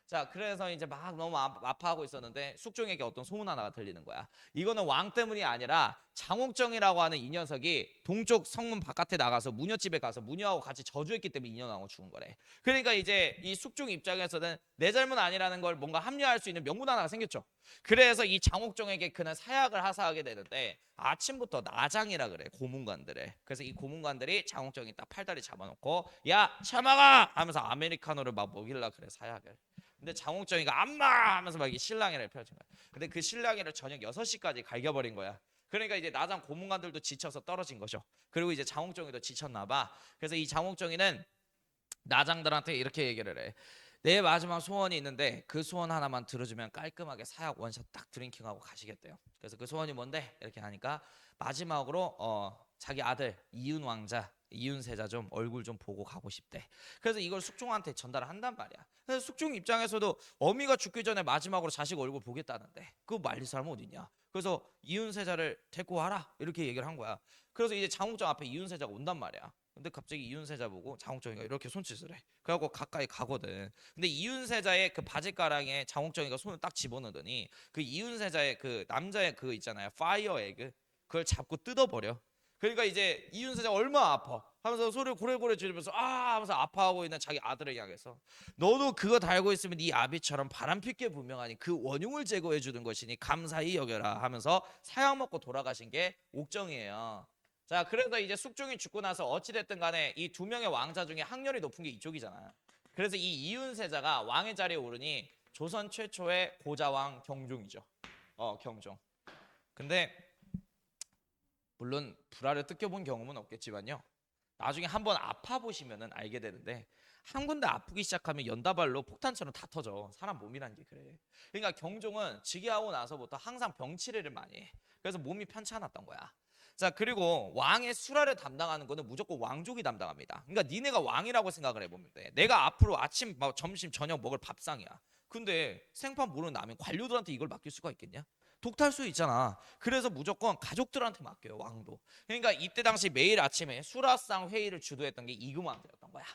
자, 그래서 이제 막 너무 아파하고 있었는데 숙종에게 어떤 소문 하나가 들리는 거야. 이거는 왕 때문이 아니라 장옥정이라고 하는 이 녀석이 동쪽 성문 바깥에 나가서 무녀집에 가서 무녀하고 같이 저주했기 때문에 인현왕후 죽은 거래. 그러니까 이제 이 숙종 입장에서는 내 잘못 아니라는 걸 뭔가 합리화할 수 있는 명분 하나가 생겼죠. 그래서 이 장옥정에게 그는 사약을 하사하게 되는데 아침부터 나장이라 그래, 고문관들을. 그래서 이 고문관들이 장옥정이 딱 팔다리 잡아놓고 야 처먹어 하면서 아메리카노를 막 먹이려 그래, 사약을. 근데 장옥정이가 안마 하면서 막 실랑이를 펼친 거야. 근데 그 실랑이를 저녁 6시까지 갈겨버린 거야. 그러니까 이제 나장 고문관들도 지쳐서 떨어진 거죠. 그리고 이제 장옥정이도 지쳤나 봐. 그래서 이 장옥정이는 나장들한테 이렇게 얘기를 해. 내 마지막 소원이 있는데 그 소원 하나만 들어주면 깔끔하게 사약 원샷 딱 드링킹하고 가시겠대요. 그래서 그 소원이 뭔데? 이렇게 하니까 마지막으로 자기 아들 이윤 왕자, 이윤세자 좀 얼굴 좀 보고 가고 싶대. 그래서 이걸 숙종한테 전달을 한단 말이야. 그래서 숙종 입장에서도 어미가 죽기 전에 마지막으로 자식 얼굴 보겠다는데 그거 말릴 사람 어딨냐. 그래서 이윤세자를 데리고 와라, 이렇게 얘기를 한 거야. 그래서 이제 장옥정 앞에 이윤세자가 온단 말이야. 근데 갑자기 이윤세자 보고 장옥정이가 이렇게 손짓을 해. 그래갖고 가까이 가거든. 근데 이윤세자의 그 바지가랑에 장옥정이가 손을 딱 집어넣더니 그 이윤세자의 그 남자의 그 있잖아요, 파이어 에그, 그걸 잡고 뜯어버려. 그러니까 이제 이윤세자가 얼마나 아파 하면서 소리를 고래고래 지르면서 아 하면서 아파하고 있는 자기 아들을 향해서 너도 그거 달고 있으면 네 아비처럼 바람피게 분명하니 그 원흉을 제거해 주는 것이니 감사히 여겨라 하면서 사약 먹고 돌아가신 게 옥정이에요. 자, 그래서 이제 숙종이 죽고 나서 어찌됐든 간에 이 두 명의 왕자 중에 학렬이 높은 게 이쪽이잖아요. 그래서 이 이윤세자가 왕의 자리에 오르니 조선 최초의 고자왕 경종이죠. 경종. 근데 물론 불알을 뜯겨본 경험은 없겠지만요, 나중에 한번 아파 보시면은 알게 되는데 한 군데 아프기 시작하면 연다발로 폭탄처럼 다 터져. 사람 몸이란 게 그래. 그러니까 경종은 즉위하고 나서부터 항상 병치레를 많이 해. 그래서 몸이 편찮았던 거야. 자, 그리고 왕의 수라를 담당하는 거는 무조건 왕족이 담당합니다. 그러니까 니네가 왕이라고 생각을 해보면 돼. 내가 앞으로 아침, 점심, 저녁 먹을 밥상이야. 근데 생판 모르는 남의 관료들한테 이걸 맡길 수가 있겠냐? 독탈 수 있잖아. 그래서 무조건 가족들한테 맡겨요, 왕도. 그러니까 이때 당시 매일 아침에 수라상 회의를 주도했던 게 이금 왕자였던 거야.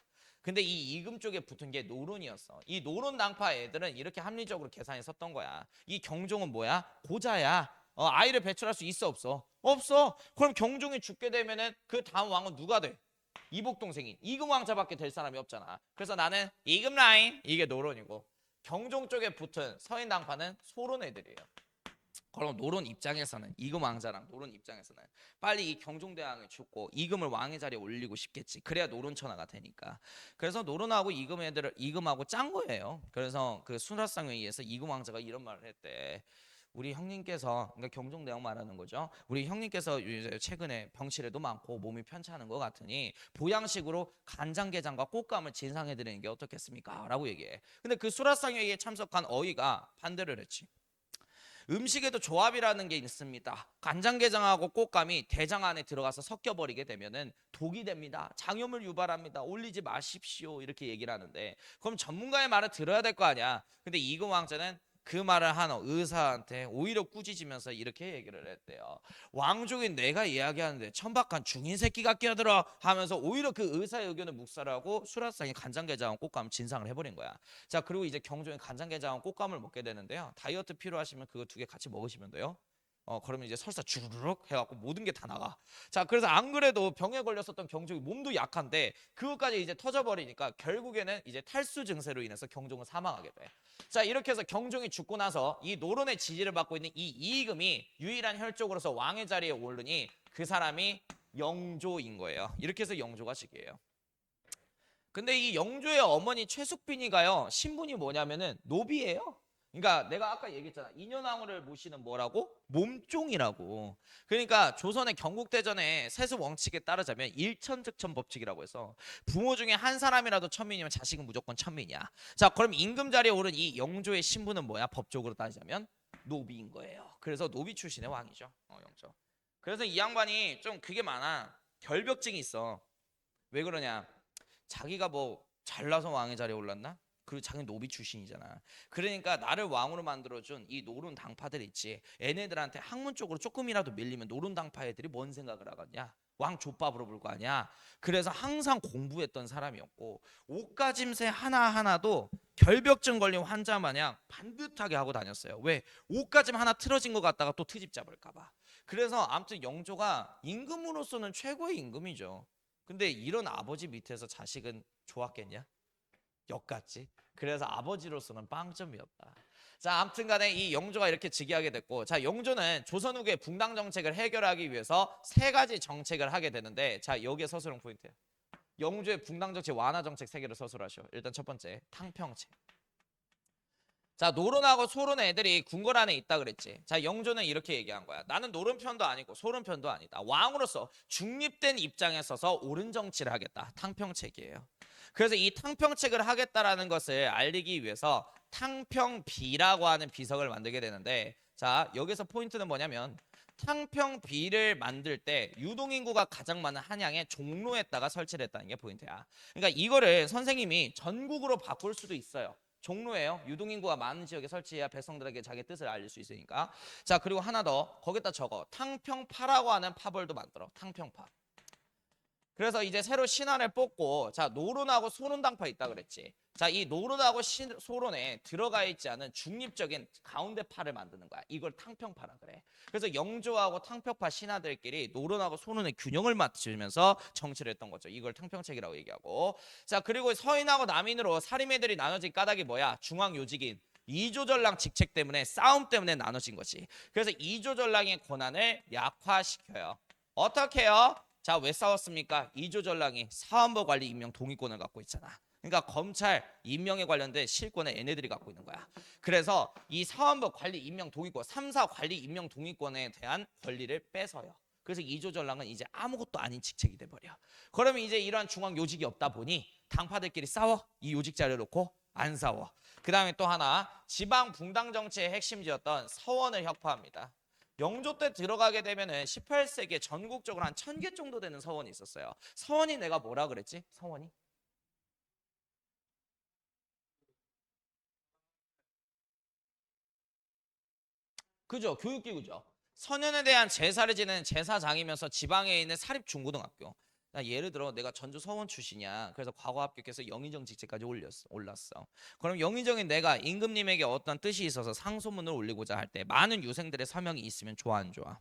근데 이 이금 쪽에 붙은 게 노론이었어. 이 노론 당파 애들은 이렇게 합리적으로 계산이 섰던 거야. 이 경종은 뭐야? 고자야. 아이를 배출할 수 있어, 없어? 없어. 그럼 경종이 죽게 되면은 그 다음 왕은 누가 돼? 이복 동생인 이금 왕자밖에 될 사람이 없잖아. 그래서 나는 이금 라인, 이게 노론이고, 경종 쪽에 붙은 서인 당파는 소론 애들이에요. 그럼 노론 입장에서는, 이금 왕자랑 노론 입장에서는 빨리 이 경종대왕을 죽고 이금을 왕의 자리에 올리고 싶겠지. 그래야 노론 천하가 되니까. 그래서 노론하고 이금 애들을 이금하고 짠 거예요. 그래서 그 수라상 회의에서 이금 왕자가 이런 말을 했대. 우리 형님께서, 그러니까 경종대왕 말하는 거죠. 우리 형님께서 최근에 병치레도 많고 몸이 편찮은 것 같으니 보양식으로 간장게장과 꽃감을 진상해 드리는 게 어떻겠습니까? 라고 얘기해. 근데 그 수라상 회의에 참석한 어이가 반대를 했지. 음식에도 조합이라는 게 있습니다. 간장게장하고 꽃감이 대장 안에 들어가서 섞여버리게 되면은 독이 됩니다. 장염을 유발합니다. 올리지 마십시오. 이렇게 얘기를 하는데, 그럼 전문가의 말을 들어야 될 거 아니야. 근데 이금 왕자는 그 말을 한 의사한테 오히려 꾸짖으면서 이렇게 얘기를 했대요. 왕족인 내가 이야기하는데 천박한 중인 새끼가 끼어들어 하면서 오히려 그 의사의 의견을 묵살하고 수라상에 간장게장하고 꽃감 진상을 해버린 거야. 자, 그리고 이제 경종에 간장게장하고 꽃감을 먹게 되는데요, 다이어트 필요하시면 그거 2개 같이 먹으시면 돼요. 그러면 이제 설사 주르륵 해갖고 모든 게 다 나가. 자, 그래서 안 그래도 병에 걸렸었던 경종이 몸도 약한데 그것까지 이제 터져버리니까 결국에는 이제 탈수 증세로 인해서 경종은 사망하게 돼. 자, 이렇게 해서 경종이 죽고 나서 이 노론의 지지를 받고 있는 이 이금이 유일한 혈족으로서 왕의 자리에 오르니 그 사람이 영조인 거예요. 이렇게 해서 영조가 즉위해요. 근데 이 영조의 어머니 최숙빈이가요, 신분이 뭐냐면은 노비예요. 그러니까 내가 아까 얘기했잖아. 인현왕후를 모시는 뭐라고? 몸종이라고. 그러니까 조선의 경국대전의 세습 원칙에 따르자면 일천즉천 법칙이라고 해서 부모 중에 한 사람이라도 천민이면 자식은 무조건 천민이야. 자, 그럼 임금 자리에 오른 이 영조의 신분은 뭐야? 법적으로 따지자면 노비인 거예요. 그래서 노비 출신의 왕이죠. 영조. 그래서 이 양반이 좀 그게 많아. 결벽증이 있어. 왜 그러냐? 자기가 뭐 잘나서 왕의 자리에 올랐나? 그리고 자기는 노비 출신이잖아. 그러니까 나를 왕으로 만들어준 이 노론 당파들 있지. 얘네들한테 학문 쪽으로 조금이라도 밀리면 노론 당파 애들이 뭔 생각을 하겠냐? 왕 족밥으로 볼 거 아니야. 그래서 항상 공부했던 사람이었고 옷가짐새 하나하나도 결벽증 걸린 환자 마냥 반듯하게 하고 다녔어요. 왜? 옷가짐 하나 틀어진 것 같다가 또 트집 잡을까 봐. 그래서 아무튼 영조가 임금으로서는 최고의 임금이죠. 근데 이런 아버지 밑에서 자식은 좋았겠냐? 역같지. 그래서 아버지로서는 빵점이었다. 자, 아무튼 간에 이 영조가 이렇게 즉위하게 됐고, 자, 영조는 조선 후기의 붕당 정책을 해결하기 위해서 세 가지 정책을 하게 되는데, 자, 여기에 서술형 포인트예요. 영조의 붕당 정책 완화 정책 세 개를 서술하셔. 일단 첫 번째, 탕평책. 자, 노론하고 소론 애들이 궁궐 안에 있다 그랬지. 자, 영조는 이렇게 얘기한 거야. 나는 노론 편도 아니고 소론 편도 아니다. 왕으로서 중립된 입장에 서서 옳은 정치를 하겠다. 탕평책이에요. 그래서 이 탕평책을 하겠다라는 것을 알리기 위해서 탕평비라고 하는 비석을 만들게 되는데, 자, 여기서 포인트는 뭐냐면 탕평비를 만들 때 유동인구가 가장 많은 한양의 종로에다가 설치를 했다는 게 포인트야. 그러니까 이거를 선생님이 전국으로 바꿀 수도 있어요. 종로예요. 유동인구가 많은 지역에 설치해야 백성들에게 자기 뜻을 알릴 수 있으니까. 자, 그리고 하나 더 거기다 적어. 탕평파라고 하는 파벌도 만들어. 탕평파. 그래서 이제 새로 신안을 뽑고, 자, 노론하고 소론당파 있다 그랬지. 자, 이 노론하고 소론에 들어가 있지 않은 중립적인 가운데 파를 만드는 거야. 이걸 탕평파라 그래. 그래서 영조하고 탕평파 신하들끼리 노론하고 소론의 균형을 맞추면서 정치를 했던 거죠. 이걸 탕평책이라고 얘기하고. 자, 그리고 서인하고 남인으로 사림애들이 나눠진 까닭이 뭐야? 중앙요직인 이조전랑 직책 때문에, 싸움 때문에 나눠진 거지. 그래서 이조전랑의 권한을 약화시켜요. 어떻게 해요? 자, 왜 싸웠습니까? 이조전랑이 사헌부 관리 임명 동의권을 갖고 있잖아. 그러니까 검찰 임명에 관련된 실권을 얘네들이 갖고 있는 거야. 그래서 이 사헌부 관리 임명 동의권, 3사 관리 임명 동의권에 대한 권리를 뺏어요. 그래서 이조전랑은 이제 아무것도 아닌 직책이 돼버려. 그러면 이제 이러한 중앙 요직이 없다 보니 당파들끼리 싸워. 이 요직 자리를 놓고 안 싸워. 그 다음에 또 하나, 지방 붕당 정치의 핵심지였던 서원을 혁파합니다. 영조 때 들어가게 되면은 18세기에 전국적으로 한 1000개 정도 되는 서원이 있었어요. 서원이 내가 뭐라 그랬지? 서원이? 그죠? 교육기구죠. 선현에 대한 제사를 지내는 제사장이면서 지방에 있는 사립중고등학교. 예를 들어 내가 전주 서원 출신이야. 그래서 과거 합격해서 영의정 직책까지 올랐어. 그럼 영의정인 내가 임금님에게 어떤 뜻이 있어서 상소문을 올리고자 할 때 많은 유생들의 서명이 있으면 좋아 안 좋아?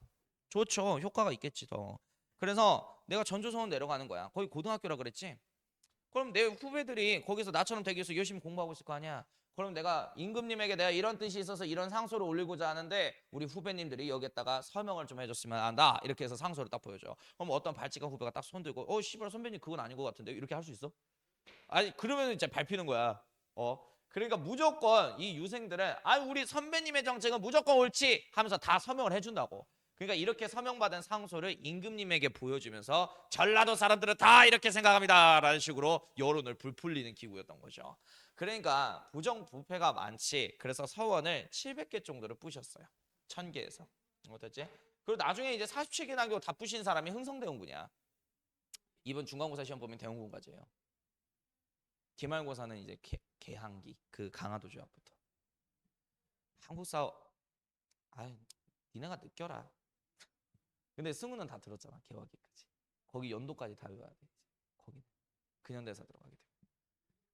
좋죠. 효과가 있겠지 더. 그래서 내가 전주 서원 내려가는 거야. 거기 고등학교라 그랬지? 그럼 내 후배들이 거기서 나처럼 되기 위해서 열심히 공부하고 있을 거 아니야. 그럼 내가 임금님에게 내가 이런 뜻이 있어서 이런 상소를 올리고자 하는데 우리 후배님들이 여기에다가 서명을 좀 해줬으면 한다. 이렇게 해서 상소를 딱 보여줘. 그럼 어떤 발찌가 후배가 딱 손들고 씨발 선배님 그건 아닌 것 같은데 이렇게 할 수 있어? 아니 그러면 이제 밟히는 거야. 그러니까 무조건 이 유생들은 우리 선배님의 정책은 무조건 옳지 하면서 다 서명을 해준다고. 그러니까 이렇게 서명받은 상소를 임금님에게 보여주면서 전라도 사람들은 다 이렇게 생각합니다 라는 식으로 여론을 불풀리는 기구였던 거죠. 그러니까 부정부패가 많지. 그래서 서원을 700개 정도를 부셨어요. 1000개에서. 어땠지? 그리고 나중에 이제 47개 남기고 다 부신 사람이 흥성대원군이야. 이번 중간고사 시험 보면 대원군까지예요. 기말고사는 이제 개항기 그 강화도 조합부터. 한국사 니네가 느껴라. 근데 승우는 다 들었잖아. 개화기까지. 거기 연도까지 다 외워야 돼. 거기 근현대사 들어가게 돼.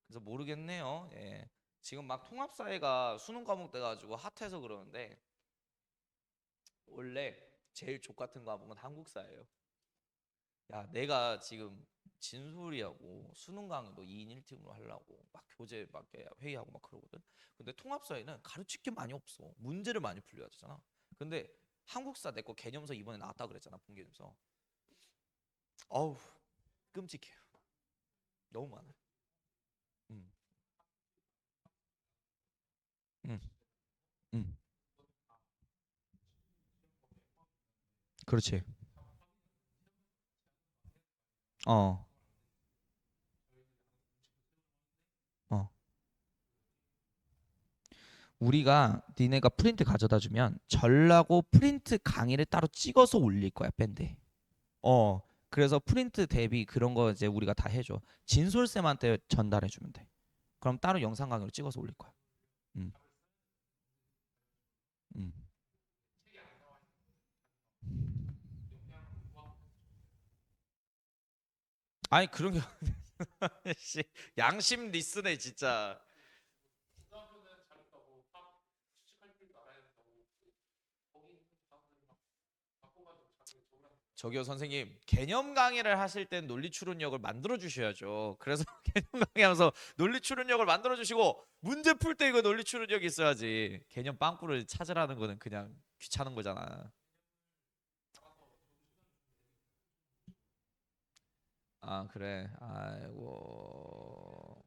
그래서 모르겠네요. 예. 지금 막 통합사회가 수능 과목 돼가지고 핫해서 그러는데 원래 제일 족 같은 과목은 한국사예요. 야, 내가 지금 진솔이하고 수능 강의도 2인 1팀으로 하려고 막 교재 막 회의하고 막 그러거든. 근데 통합사회는 가르칠 게 많이 없어. 문제를 많이 풀려야 되잖아. 근데 한국사 내 거 개념서 이번에 나왔다 그랬잖아. 본개념서. 어우, 끔찍해요. 너무 많아요. 음, 음, 음. 그렇지. 어, 어. 우리가 니네가 프린트 가져다 주면 전라고 프린트 강의를 따로 찍어서 올릴 거야, 밴드에. 어. 그래서 프린트 대비 그런 거 이제 우리가 다 해줘. 진솔쌤한테 전달해 주면 돼. 그럼 따로 영상 강의로 찍어서 올릴 거야. 음, 음. 아니 그런 게 씨, 양심 리스네 진짜. 저기요 선생님 개념 강의를 하실 땐 논리 추론력을 만들어 주셔야죠. 그래서 개념 강의하면서 논리 추론력을 만들어 주시고 문제 풀 때 이거 논리 추론력이 있어야지. 개념 빵꾸를 찾으라는 거는 그냥 귀찮은 거잖아. 아 그래. 아이고.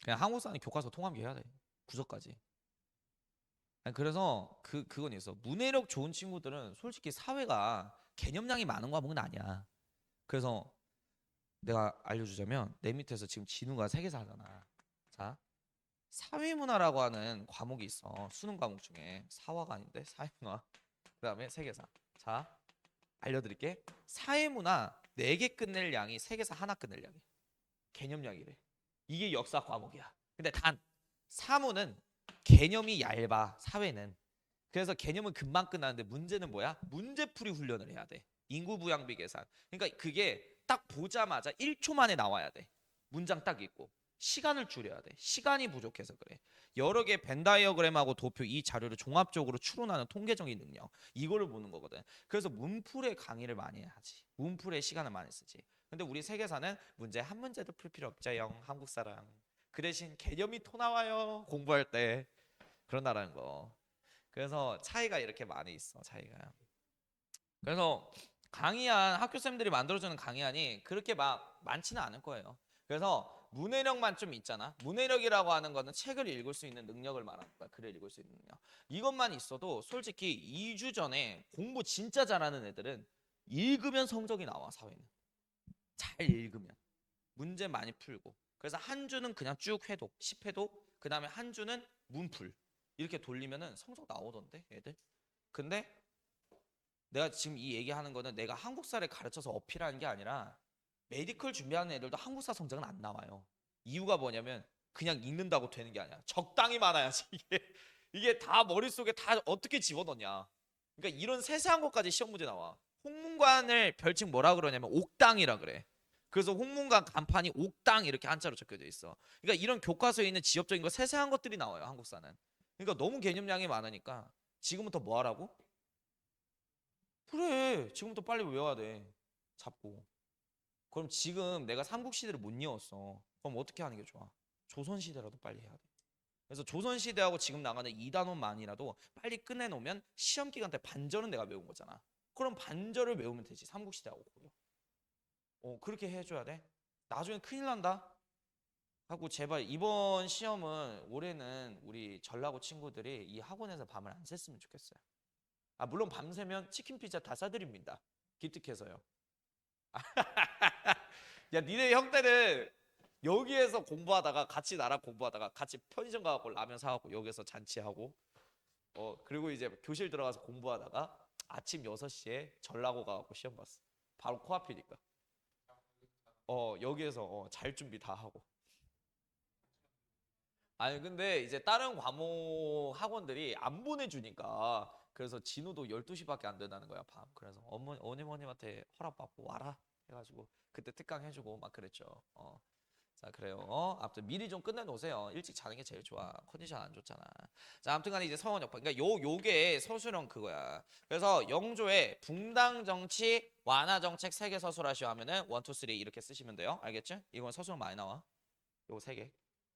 그냥 한국사는 교과서 통합 해야 돼. 구석까지. 아니, 그래서 그건 있어. 문해력 좋은 친구들은 솔직히 사회가 개념량이 많은 과목은 아니야. 그래서 내가 알려주자면 내 밑에서 지금 진우가 세계사 하잖아. 자, 사회문화라고 하는 과목이 있어. 수능 과목 중에 사화가 아닌데 사회문화. 그다음에 세계사. 자, 알려드릴게. 사회문화 4개 끝낼 양이 세계사 하나 끝낼 양이야. 개념량이래. 이게 역사 과목이야. 근데 단 사무는 개념이 얇아. 사회는. 그래서 개념은 금방 끝나는데 문제는 뭐야? 문제풀이 훈련을 해야 돼. 인구 부양비 계산. 그러니까 그게 딱 보자마자 1초 만에 나와야 돼. 문장 딱 읽고. 시간을 줄여야 돼. 시간이 부족해서 그래. 여러 개 벤 다이어그램하고 도표 이 자료를 종합적으로 추론하는 통계적인 능력. 이거를 보는 거거든. 그래서 문풀의 강의를 많이 하지. 문풀에 시간을 많이 쓰지. 근데 우리 세계사는 문제 한 문제도 풀 필요 없죠영. 한국 사람. 그 대신 개념이 토 나와요. 공부할 때. 그런다라는 거. 그래서 차이가 이렇게 많이 있어. 차이가. 그래서 강의안 학교쌤들이 만들어주는 강의안이 그렇게 막 많지는 않을 거예요. 그래서 문해력만 좀 있잖아. 문해력이라고 하는 거는 책을 읽을 수 있는 능력을 말하는 거야. 글을 읽을 수 있는 능력. 이것만 있어도 솔직히 2주 전에 공부 진짜 잘하는 애들은 읽으면 성적이 나와. 사회는. 잘 읽으면. 문제 많이 풀고. 그래서 한 주는 그냥 쭉 회독, 10회독. 그 다음에 한 주는 문풀. 이렇게 돌리면은 성적 나오던데 애들. 근데 내가 지금 이 얘기하는 거는 내가 한국사를 가르쳐서 어필하는 게 아니라 메디컬 준비하는 애들도 한국사 성적은 안 나와요. 이유가 뭐냐면 그냥 읽는다고 되는 게 아니야. 적당히 많아야지 이게 다 머릿속에 다 어떻게 집어넣냐. 그러니까 이런 세세한 것까지 시험 문제 나와. 홍문관을 별칭 뭐라 그러냐면 옥당이라 그래. 그래서 홍문관 간판이 옥당 이렇게 한자로 적혀져 있어. 그러니까 이런 교과서에 있는 지엽적인 거 세세한 것들이 나와요. 한국사는. 그러니까 너무 개념량이 많으니까 지금부터 뭐 하라고? 그래 지금부터 빨리 외워야 돼 잡고. 그럼 지금 내가 삼국시대를 못 외웠어. 그럼 어떻게 하는 게 좋아? 조선시대라도 빨리 해야 돼. 그래서 조선시대하고 지금 나가는 이단원만이라도 빨리 끝내놓으면 시험 기간 때 반절은 내가 외운 거잖아. 그럼 반절을 외우면 되지. 삼국시대하고 고려. 그렇게 해줘야 돼. 나중에 큰일 난다 하고. 제발 이번 시험은 올해는 우리 전라고 친구들이 이 학원에서 밤을 안 샜으면 좋겠어요. 물론 밤새면 치킨 피자 다 싸드립니다. 기특해서요. 야, 니네 형 때는 여기에서 공부하다가 같이 나랑 공부하다가 같이 편의점 가갖고 라면 사갖고 여기서 잔치하고 그리고 이제 교실 들어가서 공부하다가 아침 6시에 전라고 가갖고 시험 봤어. 바로 코앞이니까. 여기에서 잘 준비 다 하고. 아니 근데 이제 다른 과목 학원들이 안 보내주니까 그래서 진우도 12시밖에 안 된다는 거야 밤. 그래서 어머님한테 허락받고 와라 해가지고 그때 특강 해주고 막 그랬죠. 자 그래요. 아무튼 미리 좀 끝내놓으세요. 일찍 자는 게 제일 좋아. 컨디션 안 좋잖아. 자 아무튼간에 이제 서원역파. 그러니까 요게 서술형 그거야. 그래서 영조의 붕당 정치 완화 정책 세계 서술하시오 하면은 1, 2, 3 이렇게 쓰시면 돼요. 알겠지? 이건 서술 많이 나와. 요거 세 개.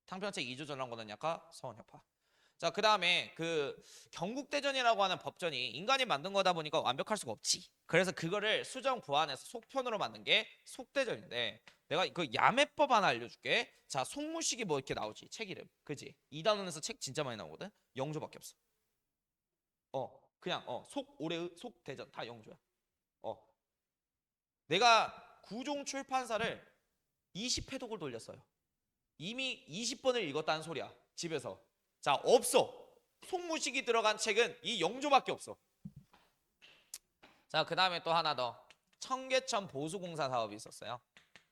탕평책 2주 전랑권은 약화 서원역파. 자, 그다음에 그 경국대전이라고 하는 법전이 인간이 만든 거다 보니까 완벽할 수가 없지. 그래서 그거를 수정 보완해서 속편으로 만든 게 속대전인데 내가 그 야매법 하나 알려줄게. 자, 속무식이 뭐 이렇게 나오지? 책 이름. 그지? 이단원에서 책 진짜 많이 나오거든. 영조밖에 없어. 그냥 속오래의 속대전 다 영조야. 어. 내가 구종 출판사를 20회독을 돌렸어요. 이미 20번을 읽었다는 소리야. 집에서. 자, 없어. 속무식이 들어간 책은 이 영조밖에 없어. 자, 그 다음에 또 하나 더. 청계천 보수공사 사업이 있었어요.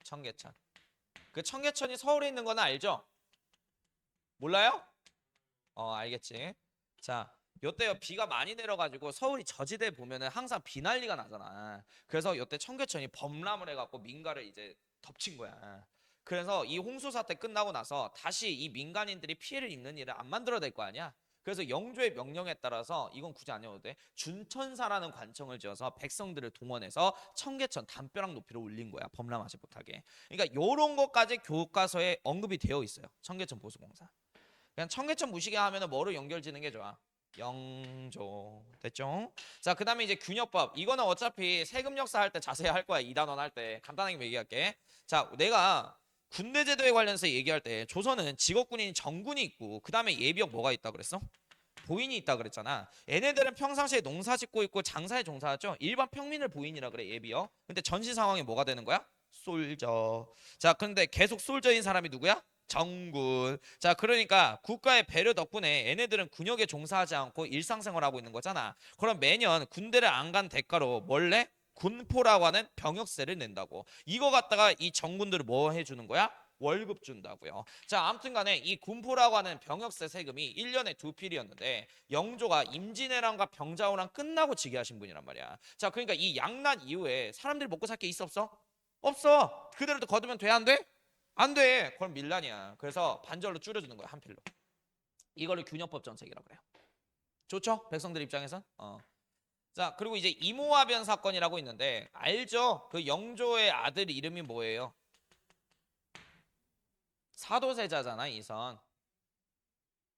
청계천. 그 청계천이 서울에 있는 거는 알죠? 몰라요? 알겠지. 자, 요때요 비가 많이 내려가지고 서울이 저지대 보면은 항상 비 난리가 나잖아. 그래서 요때 청계천이 범람을 해갖고 민가를 이제 덮친 거야. 그래서 이 홍수 사태 끝나고 나서 다시 이 민간인들이 피해를 입는 일을 안 만들어야 될 거 아니야. 그래서 영조의 명령에 따라서 이건 굳이 안 외워도 돼. 준천사라는 관청을 지어서 백성들을 동원해서 청계천 담벼락 높이를 올린 거야. 범람하지 못하게. 그러니까 요런 것까지 교과서에 언급이 되어 있어요. 청계천 보수공사. 그냥 청계천 무시개 하면은 뭐로 연결지는 게 좋아? 영조. 됐죠? 자, 그 다음에 이제 균역법. 이거는 어차피 세금 역사 할 때 자세히 할 거야. 2단원 할 때. 간단하게 얘기할게. 자, 내가 군대 제도에 관련해서 얘기할 때 조선은 직업군인 정군이 있고 그 다음에 예비역 뭐가 있다 그랬어? 보인이 있다 그랬잖아. 얘네들은 평상시에 농사 짓고 있고 장사에 종사하죠. 일반 평민을 보인이라 그래 예비역. 근데 전시 상황에 뭐가 되는 거야? 솔저. 자, 그런데 계속 솔저인 사람이 누구야? 정군. 자, 그러니까 국가의 배려 덕분에 얘네들은 군역에 종사하지 않고 일상생활하고 있는 거잖아. 그럼 매년 군대를 안 간 대가로 원래 군포라고 하는 병역세를 낸다고. 이거 갖다가 이 정군들을 뭐 해주는 거야? 월급 준다고요. 자, 아무튼 간에 이 군포라고 하는 병역세 세금이 1년에 두 필이었는데 영조가 임진왜란과 병자호란 끝나고 즉위하신 분이란 말이야. 자, 그러니까 이 양난 이후에 사람들이 먹고 살 게 있어 없어? 없어. 그대로 또 거두면 돼 안 돼? 안 돼. 그럼 밀란이야. 그래서 반절로 줄여주는 거야. 한 필로. 이거를 균형법 정책이라고 그래요. 좋죠? 백성들 입장에선. 자, 그리고 이제 이모화변 사건이라고 있는데 알죠? 그 영조의 아들 이름이 뭐예요? 사도세자잖아, 이선.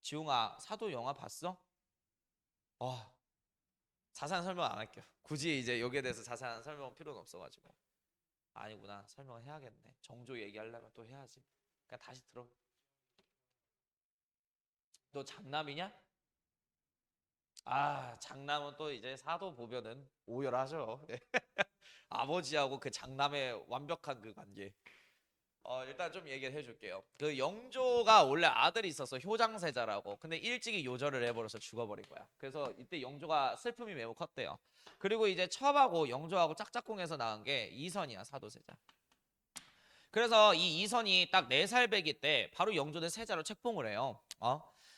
지웅아, 사도 영화 봤어? 어, 자세한 설명 안 할게요. 굳이 이제 여기에 대해서 자세한 설명 필요는 없어가지고. 아니구나. 설명을 해야겠네. 정조 얘기하려면 또 해야지. 그러니까 다시 들어. 너 장남이냐? 장남은 또 이제 사도 보면은 오열하죠. 아버지하고 그 장남의 완벽한 그 관계. 일단 좀 얘기를 해줄게요. 그 영조가 원래 아들이 있어서 효장세자라고. 근데 일찍이 요절을 해버려서 죽어버린 거야. 그래서 이때 영조가 슬픔이 매우 컸대요. 그리고 이제 첩하고 영조하고 짝짝꿍에서 낳은 게 이선이야, 사도세자. 그래서 이 이선이 딱 4살 배기 때 바로 영조는 세자로 책봉을 해요.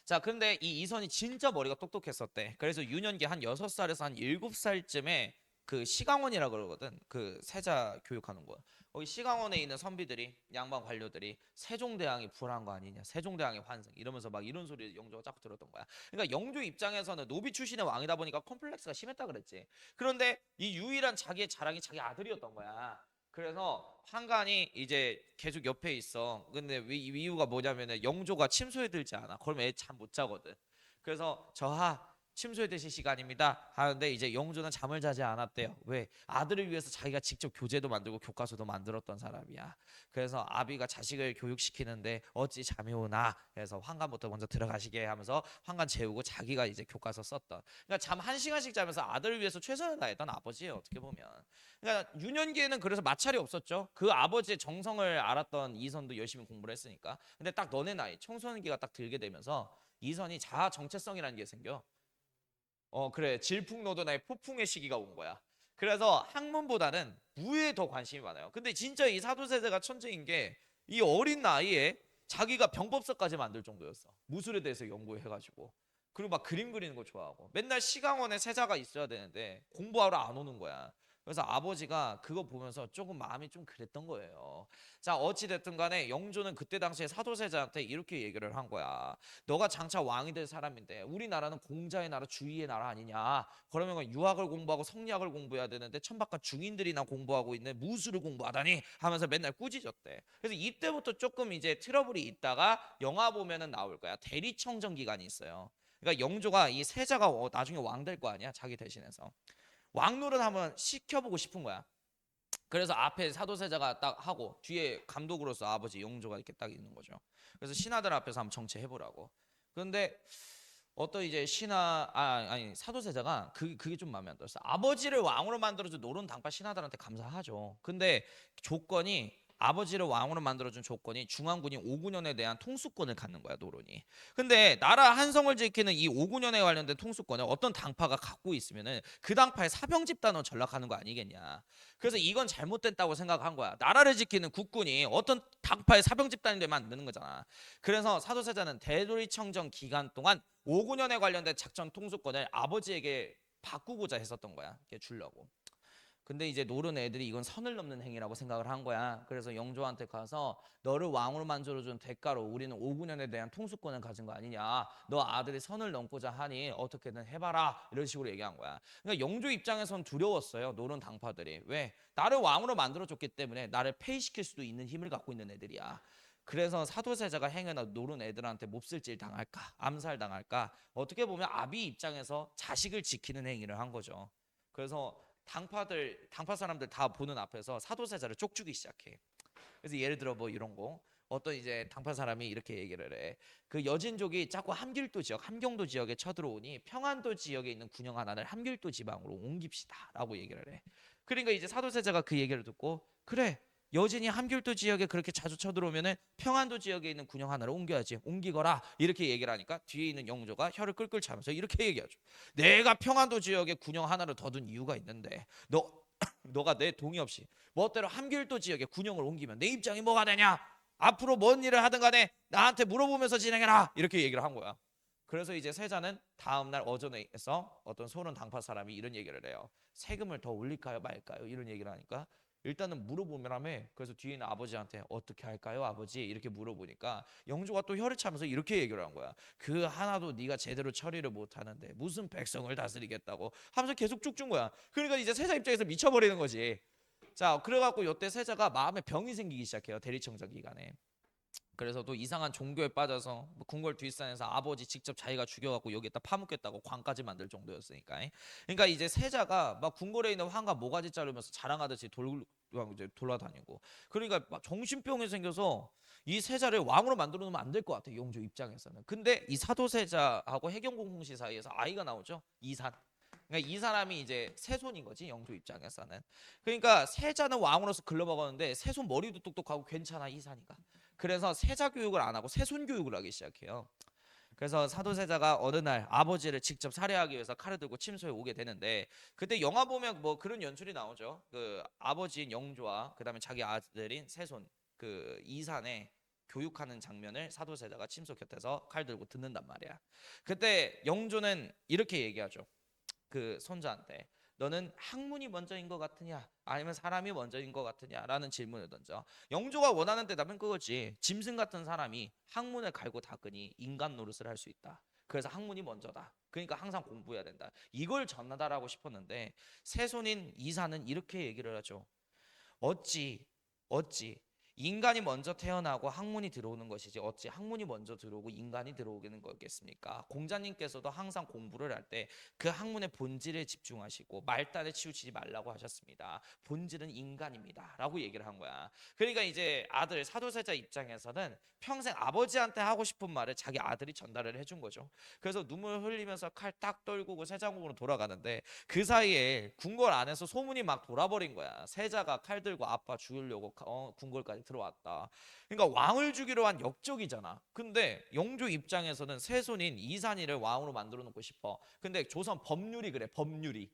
자, 근데 이 이선이 진짜 머리가 똑똑했었대. 그래서 유년기 한 6살에서 한 7살쯤에 그 시강원이라 그러거든. 그 세자 교육하는 거야. 거기 시강원에 있는 선비들이 양반 관료들이 세종대왕이 불한 거 아니냐. 세종대왕의 환승 이러면서 막 이런 소리 영조가 자꾸 들었던 거야. 그러니까 영조 입장에서는 노비 출신의 왕이다 보니까 컴플렉스가 심했다 그랬지. 그런데 이 유일한 자기의 자랑이 자기 아들이었던 거야. 그래서 환관이 이제 계속 옆에 있어. 근데 이유가 뭐냐면은 영조가 침소에 들지 않아. 그러면 애 잠 못 자거든. 그래서 저하 침소에 드실 시간입니다 하는데 이제 영조는 잠을 자지 않았대요. 왜? 아들을 위해서 자기가 직접 교재도 만들고 교과서도 만들었던 사람이야. 그래서 아비가 자식을 교육시키는데 어찌 잠이 오나. 그래서 환관부터 먼저 들어가시게 하면서 환관 재우고 자기가 이제 교과서 썼던. 그러니까 잠 1시간씩 자면서 아들을 위해서 최선을 다했던 아버지예요. 어떻게 보면. 그러니까 유년기에는 그래서 마찰이 없었죠. 그 아버지의 정성을 알았던 이선도 열심히 공부를 했으니까. 근데 딱 너네 나이 청소년기가 딱 들게 되면서 이선이 자아 정체성이라는 게 생겨. 그래. 질풍노도나의 폭풍의 시기가 온 거야. 그래서 학문보다는 무에 더 관심이 많아요. 근데 진짜 이 사도세자가 천재인 게 이 어린 나이에 자기가 병법서까지 만들 정도였어. 무술에 대해서 연구해가지고. 그리고 막 그림 그리는 거 좋아하고. 맨날 시강원에 세자가 있어야 되는데 공부하러 안 오는 거야. 그래서 아버지가 그거 보면서 조금 마음이 좀 그랬던 거예요. 자, 어찌 됐든 간에 영조는 그때 당시에 사도세자한테 이렇게 얘기를 한 거야. 너가 장차 왕이 될 사람인데 우리나라는 공자의 나라 주의의 나라 아니냐. 그러면 유학을 공부하고 성리학을 공부해야 되는데 천박한 중인들이나 공부하고 있는 무술을 공부하다니 하면서 맨날 꾸짖었대. 그래서 이때부터 조금 이제 트러블이 있다가 영화 보면은 나올 거야. 대리청정 기간이 있어요. 그러니까 영조가 이 세자가 나중에 왕 될 거 아니야, 자기 대신해서. 왕 노릇 한번 시켜보고 싶은 거야. 그래서 앞에 사도세자가 딱 하고 뒤에 감독으로서 아버지 영조가 이렇게 딱 있는 거죠. 그래서 신하들 앞에서 한번 정치해보라고. 그런데 어떤 이제 아니 사도세자가 그게 좀 마음에 안 들었어. 아버지를 왕으로 만들어준 노론 당파 신하들한테 감사하죠. 근데 조건이, 아버지를 왕으로 만들어준 조건이 중앙군이 5구년에 대한 통수권을 갖는 거야, 노론이. 근데 나라 한성을 지키는 이 5구년에 관련된 통수권을 어떤 당파가 갖고 있으면은 그 당파의 사병 집단으로 전락하는 거 아니겠냐. 그래서 이건 잘못됐다고 생각한 거야. 나라를 지키는 국군이 어떤 당파의 사병 집단이 되면 안 되는 거잖아. 그래서 사도세자는 대도리청정 기간 동안 5구년에 관련된 작전 통수권을 아버지에게 바꾸고자 했었던 거야. 이렇게 주려고. 근데 이제 노른 애들이 이건 선을 넘는 행위라고 생각을 한 거야. 그래서 영조한테 가서 너를 왕으로 만들어준 대가로 우리는 5구년에 대한 통수권을 가진 거 아니냐. 너 아들이 선을 넘고자 하니 어떻게든 해봐라. 이런 식으로 얘기한 거야. 그러니까 영조 입장에선 두려웠어요. 노른 당파들이. 왜? 나를 왕으로 만들어줬기 때문에 나를 폐위시킬 수도 있는 힘을 갖고 있는 애들이야. 그래서 사도세자가 행여나 노른 애들한테 몹쓸질 당할까, 암살 당할까, 어떻게 보면 아비 입장에서 자식을 지키는 행위를 한 거죠. 그래서 당파 사람들 다 보는 앞에서 사도세자를 쪽주기 시작해. 그래서 예를 들어 뭐 이런 거, 어떤 이제 당파 사람이 이렇게 얘기를 해. 그 여진족이 자꾸 함길도 지역, 함경도 지역에 쳐들어오니 평안도 지역에 있는 군영 하나를 함길도 지방으로 옮깁시다라고 얘기를 해. 그러니까 이제 사도세자가 그 얘기를 듣고, 그래, 여진이 함길도 지역에 그렇게 자주 쳐들어오면은 평안도 지역에 있는 군영 하나를 옮겨야지, 옮기거라, 이렇게 얘기를 하니까 뒤에 있는 영조가 혀를 끌끌 차면서 이렇게 얘기하죠. 내가 평안도 지역에 군영 하나를 더 둔 이유가 있는데 너가 내 동의 없이 멋대로 함길도 지역에 군영을 옮기면 내 입장이 뭐가 되냐? 앞으로 뭔 일을 하든 간에 나한테 물어보면서 진행해라, 이렇게 얘기를 한 거야. 그래서 이제 세자는 다음날 어전에서 어떤 소론 당파 사람이 이런 얘기를 해요. 세금을 더 올릴까요 말까요? 이런 얘기를 하니까 일단은 물어보면라며. 그래서 뒤에 있는 아버지한테 어떻게 할까요 아버지, 이렇게 물어보니까 영조가 또 혀를 차면서 이렇게 얘기를 한 거야. 그 하나도 네가 제대로 처리를 못하는데 무슨 백성을 다스리겠다고 하면서 계속 쭉 준 거야. 그러니까 이제 세자 입장에서 미쳐버리는 거지. 자, 그래갖고 요때 세자가 마음에 병이 생기기 시작해요, 대리청정 기간에. 그래서 또 이상한 종교에 빠져서 뭐 궁궐 뒷산에서 아버지 직접 자기가 죽여갖고 여기다 파묻겠다고 관까지 만들 정도였으니까. 그러니까 이제 세자가 막 궁궐에 있는 황과 모가지 자르면서 자랑하듯이 돌아다니고, 그러니까 막 정신병이 생겨서 이 세자를 왕으로 만들어 놓으면 안 될 것 같아, 영조 입장에서는. 근데 이 사도세자하고 해경공공시 사이에서 아이가 나오죠, 이산. 그러니까 이 사람이 이제 세손인 거지, 영조 입장에서는. 그러니까 세자는 왕으로서 글러먹었는데 세손 머리도 똑똑하고 괜찮아, 이산이가. 그래서 세자 교육을 안 하고 세손 교육을 하기 시작해요. 그래서 사도세자가 어느 날 아버지를 직접 살해하기 위해서 칼을 들고 침소에 오게 되는데, 그때 영화 보면 뭐 그런 연출이 나오죠. 그 아버지인 영조와 그다음에 자기 아들인 세손 그 이산의 교육하는 장면을 사도세자가 침소 곁에서 칼 들고 듣는단 말이야. 그때 영조는 이렇게 얘기하죠. 그 손자한테, 너는 학문이 먼저인 것 같으냐 아니면 사람이 먼저인 것 같으냐라는 질문을 던져. 영조가 원하는 대답은 그거지. 짐승 같은 사람이 학문을 갈고 닦으니 인간 노릇을 할 수 있다. 그래서 학문이 먼저다. 그러니까 항상 공부해야 된다. 이걸 전하다라고 싶었는데 세손인 이사는 이렇게 얘기를 하죠. 어찌 인간이 먼저 태어나고 학문이 들어오는 것이지 어찌 학문이 먼저 들어오고 인간이 들어오는 거겠습니까? 공자님께서도 항상 공부를 할 때 그 학문의 본질에 집중하시고 말단에 치우치지 말라고 하셨습니다. 본질은 인간입니다 라고 얘기를 한 거야. 그러니까 이제 아들 사도세자 입장에서는 평생 아버지한테 하고 싶은 말을 자기 아들이 전달을 해준 거죠. 그래서 눈물 흘리면서 칼 딱 떨구고 세자궁으로 돌아가는데 그 사이에 궁궐 안에서 소문이 막 돌아버린 거야. 세자가 칼 들고 아빠 죽이려고 궁궐까지 들어왔다. 그러니까 왕을 죽이러 한 역적이잖아. 근데 영조 입장에서는 세손인 이산이를 왕으로 만들어 놓고 싶어. 근데 조선 법률이 그래, 법률이.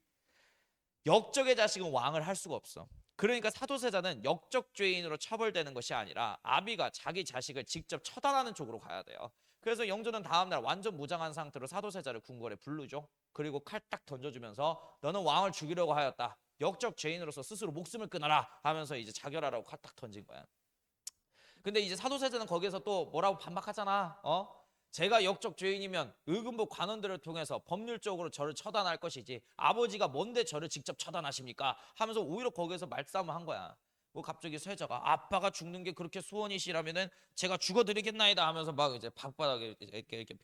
역적의 자식은 왕을 할 수가 없어. 그러니까 사도세자는 역적죄인으로 처벌되는 것이 아니라 아비가 자기 자식을 직접 처단하는 쪽으로 가야 돼요. 그래서 영조는 다음날 완전 무장한 상태로 사도세자를 궁궐에 부르죠. 그리고 칼 딱 던져주면서 너는 왕을 죽이려고 하였다. 역적죄인으로서 스스로 목숨을 끊어라 하면서 이제 자결하라고 칼 딱 던진 거야. 근데 이제 사도세자는 거기에서 또 뭐라고 반박하잖아. 제가 역적 죄인이면 의금부 관원들을 통해서 법률적으로 저를 처단할 것이지 아버지가 뭔데 저를 직접 처단하십니까? 하면서 오히려 거기에서 말싸움을 한 거야. 뭐 갑자기 세자가 아빠가 죽는 게 그렇게 소원이시라면은 제가 죽어드리겠나이다 하면서 막 이제 방바닥에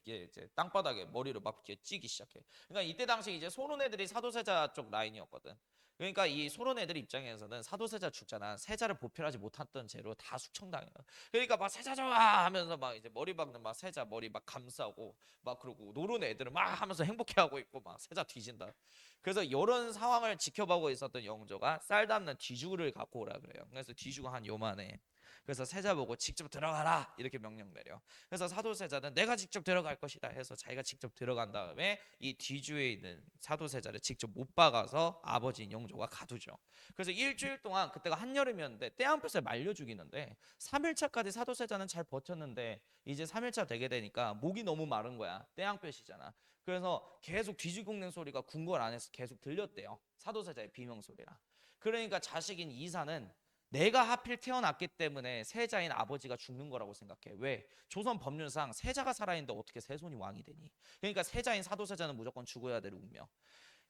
이제 땅바닥에 머리를 막 이렇게 찌기 시작해. 그러니까 이때 당시 이제 소론 애들이 사도세자 쪽 라인이었거든. 그러니까 이 소론 애들 입장에서는 사도세자 죽잖아. 세자를 보필하지 못했던 죄로 다 숙청당해요. 그러니까 막 세자 좋아 하면서 막 이제 머리 박는 막 세자 머리 막 감싸고 막 그러고 노는 애들은 막 하면서 행복해하고 있고 막 세자 뒤진다. 그래서 이런 상황을 지켜보고 있었던 영조가 쌀 담는 뒤죽을 갖고 오라 그래요. 그래서 뒤죽은 한 요만해. 그래서 세자 보고 직접 들어가라 이렇게 명령 내려. 그래서 사도세자는 내가 직접 들어갈 것이다 해서 자기가 직접 들어간 다음에 이 뒤주에 있는 사도세자를 직접 못 박아서 아버지인 영조가 가두죠. 그래서 일주일 동안 그때가 한여름이었는데 떼한볕에 말려 죽이는데 3일차까지 사도세자는 잘 버텼는데 이제 3일차 되게 되니까 목이 너무 마른 거야. 떼양볕이잖아. 그래서 계속 뒤죽국는 소리가 궁궐 안에서 계속 들렸대요. 사도세자의 비명소리라. 그러니까 자식인 이사는 내가 하필 태어났기 때문에 세자인 아버지가 죽는 거라고 생각해. 왜? 조선 법률상 세자가 살아있는데 어떻게 세손이 왕이 되니? 그러니까 세자인 사도세자는 무조건 죽어야 될 운명.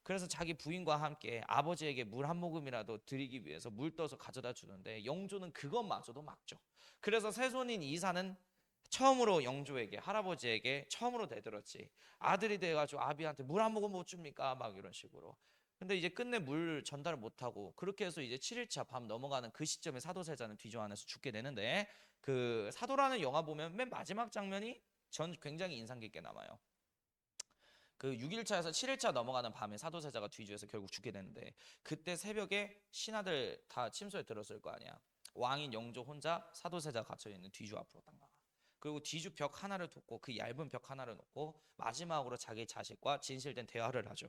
그래서 자기 부인과 함께 아버지에게 물 한 모금이라도 드리기 위해서 물 떠서 가져다 주는데 영조는 그것마저도 막죠. 그래서 세손인 이사는 처음으로 영조에게 할아버지에게 처음으로 대들었지. 아들이 돼가지고 아비한테 물 한 모금 못 줍니까? 막 이런 식으로. 근데 이제 끝내 물 전달을 못하고 그렇게 해서 이제 7일차 밤 넘어가는 그 시점에 사도세자는 뒤조 안에서 죽게 되는데 그 사도라는 영화 보면 맨 마지막 장면이 전 굉장히 인상 깊게 남아요. 그 6일차에서 7일차 넘어가는 밤에 사도세자가 뒤주에서 결국 죽게 되는데 그때 새벽에 신하들 다 침소에 들었을 거 아니야. 왕인 영조 혼자 사도세자 갇혀있는 뒤주 앞으로 딱 나가. 그리고 뒤주 벽 하나를 뒀고 그 얇은 벽 하나를 놓고 마지막으로 자기 자식과 진실된 대화를 하죠.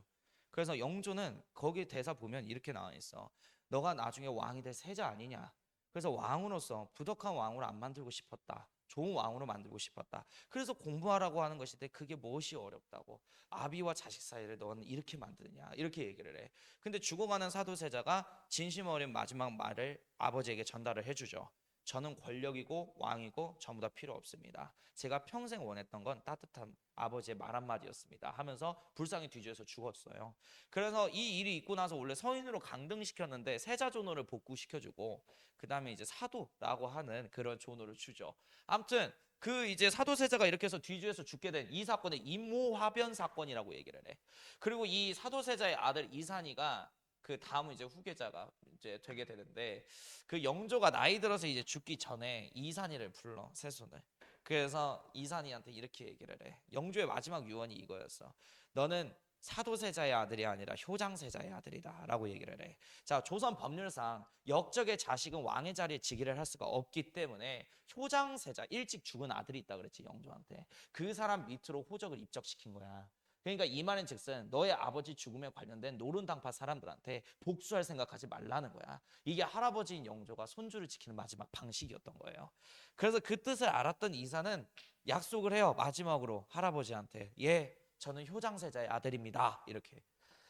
그래서 영조는 거기 대사 보면 이렇게 나와 있어. 너가 나중에 왕이 될 세자 아니냐. 그래서 왕으로서 부덕한 왕으로 안 만들고 싶었다. 좋은 왕으로 만들고 싶었다. 그래서 공부하라고 하는 것인데 그게 무엇이 어렵다고. 아비와 자식 사이를 너는 이렇게 만드느냐. 이렇게 얘기를 해. 근데 죽어가는 사도세자가 진심 어린 마지막 말을 아버지에게 전달을 해주죠. 저는 권력이고 왕이고 전부 다 필요 없습니다. 제가 평생 원했던 건 따뜻한 아버지의 말 한마디였습니다 하면서 불쌍히 뒤져서 죽었어요. 그래서 이 일이 있고 나서 원래 서인으로 강등시켰는데 세자존호를 복구시켜주고 그 다음에 이제 사도라고 하는 그런 존호를 주죠. 아무튼 그 이제 사도세자가 이렇게 해서 뒤주에서 죽게 된 이 사건을 임모화변 사건이라고 얘기를 해. 그리고 이 사도세자의 아들 이산이가 그 다음은 이제 후계자가 이제 되게 되는데 그 영조가 나이 들어서 이제 죽기 전에 이산이를 불러 세손을. 그래서 이산이한테 이렇게 얘기를 해. 영조의 마지막 유언이 이거였어. 너는 사도세자의 아들이 아니라 효장세자의 아들이다라고 얘기를 해. 자, 조선 법률상 역적의 자식은 왕의 자리에 즉위를 할 수가 없기 때문에 효장세자 일찍 죽은 아들이 있다 그랬지 영조한테. 그 사람 밑으로 호적을 입적시킨 거야. 그러니까 이 말인 즉슨 너의 아버지 죽음에 관련된 노른당파 사람들한테 복수할 생각하지 말라는 거야. 이게 할아버지인 영조가 손주를 지키는 마지막 방식이었던 거예요. 그래서 그 뜻을 알았던 이사는 약속을 해요. 마지막으로 할아버지한테. 예, 저는 효장세자의 아들입니다. 이렇게.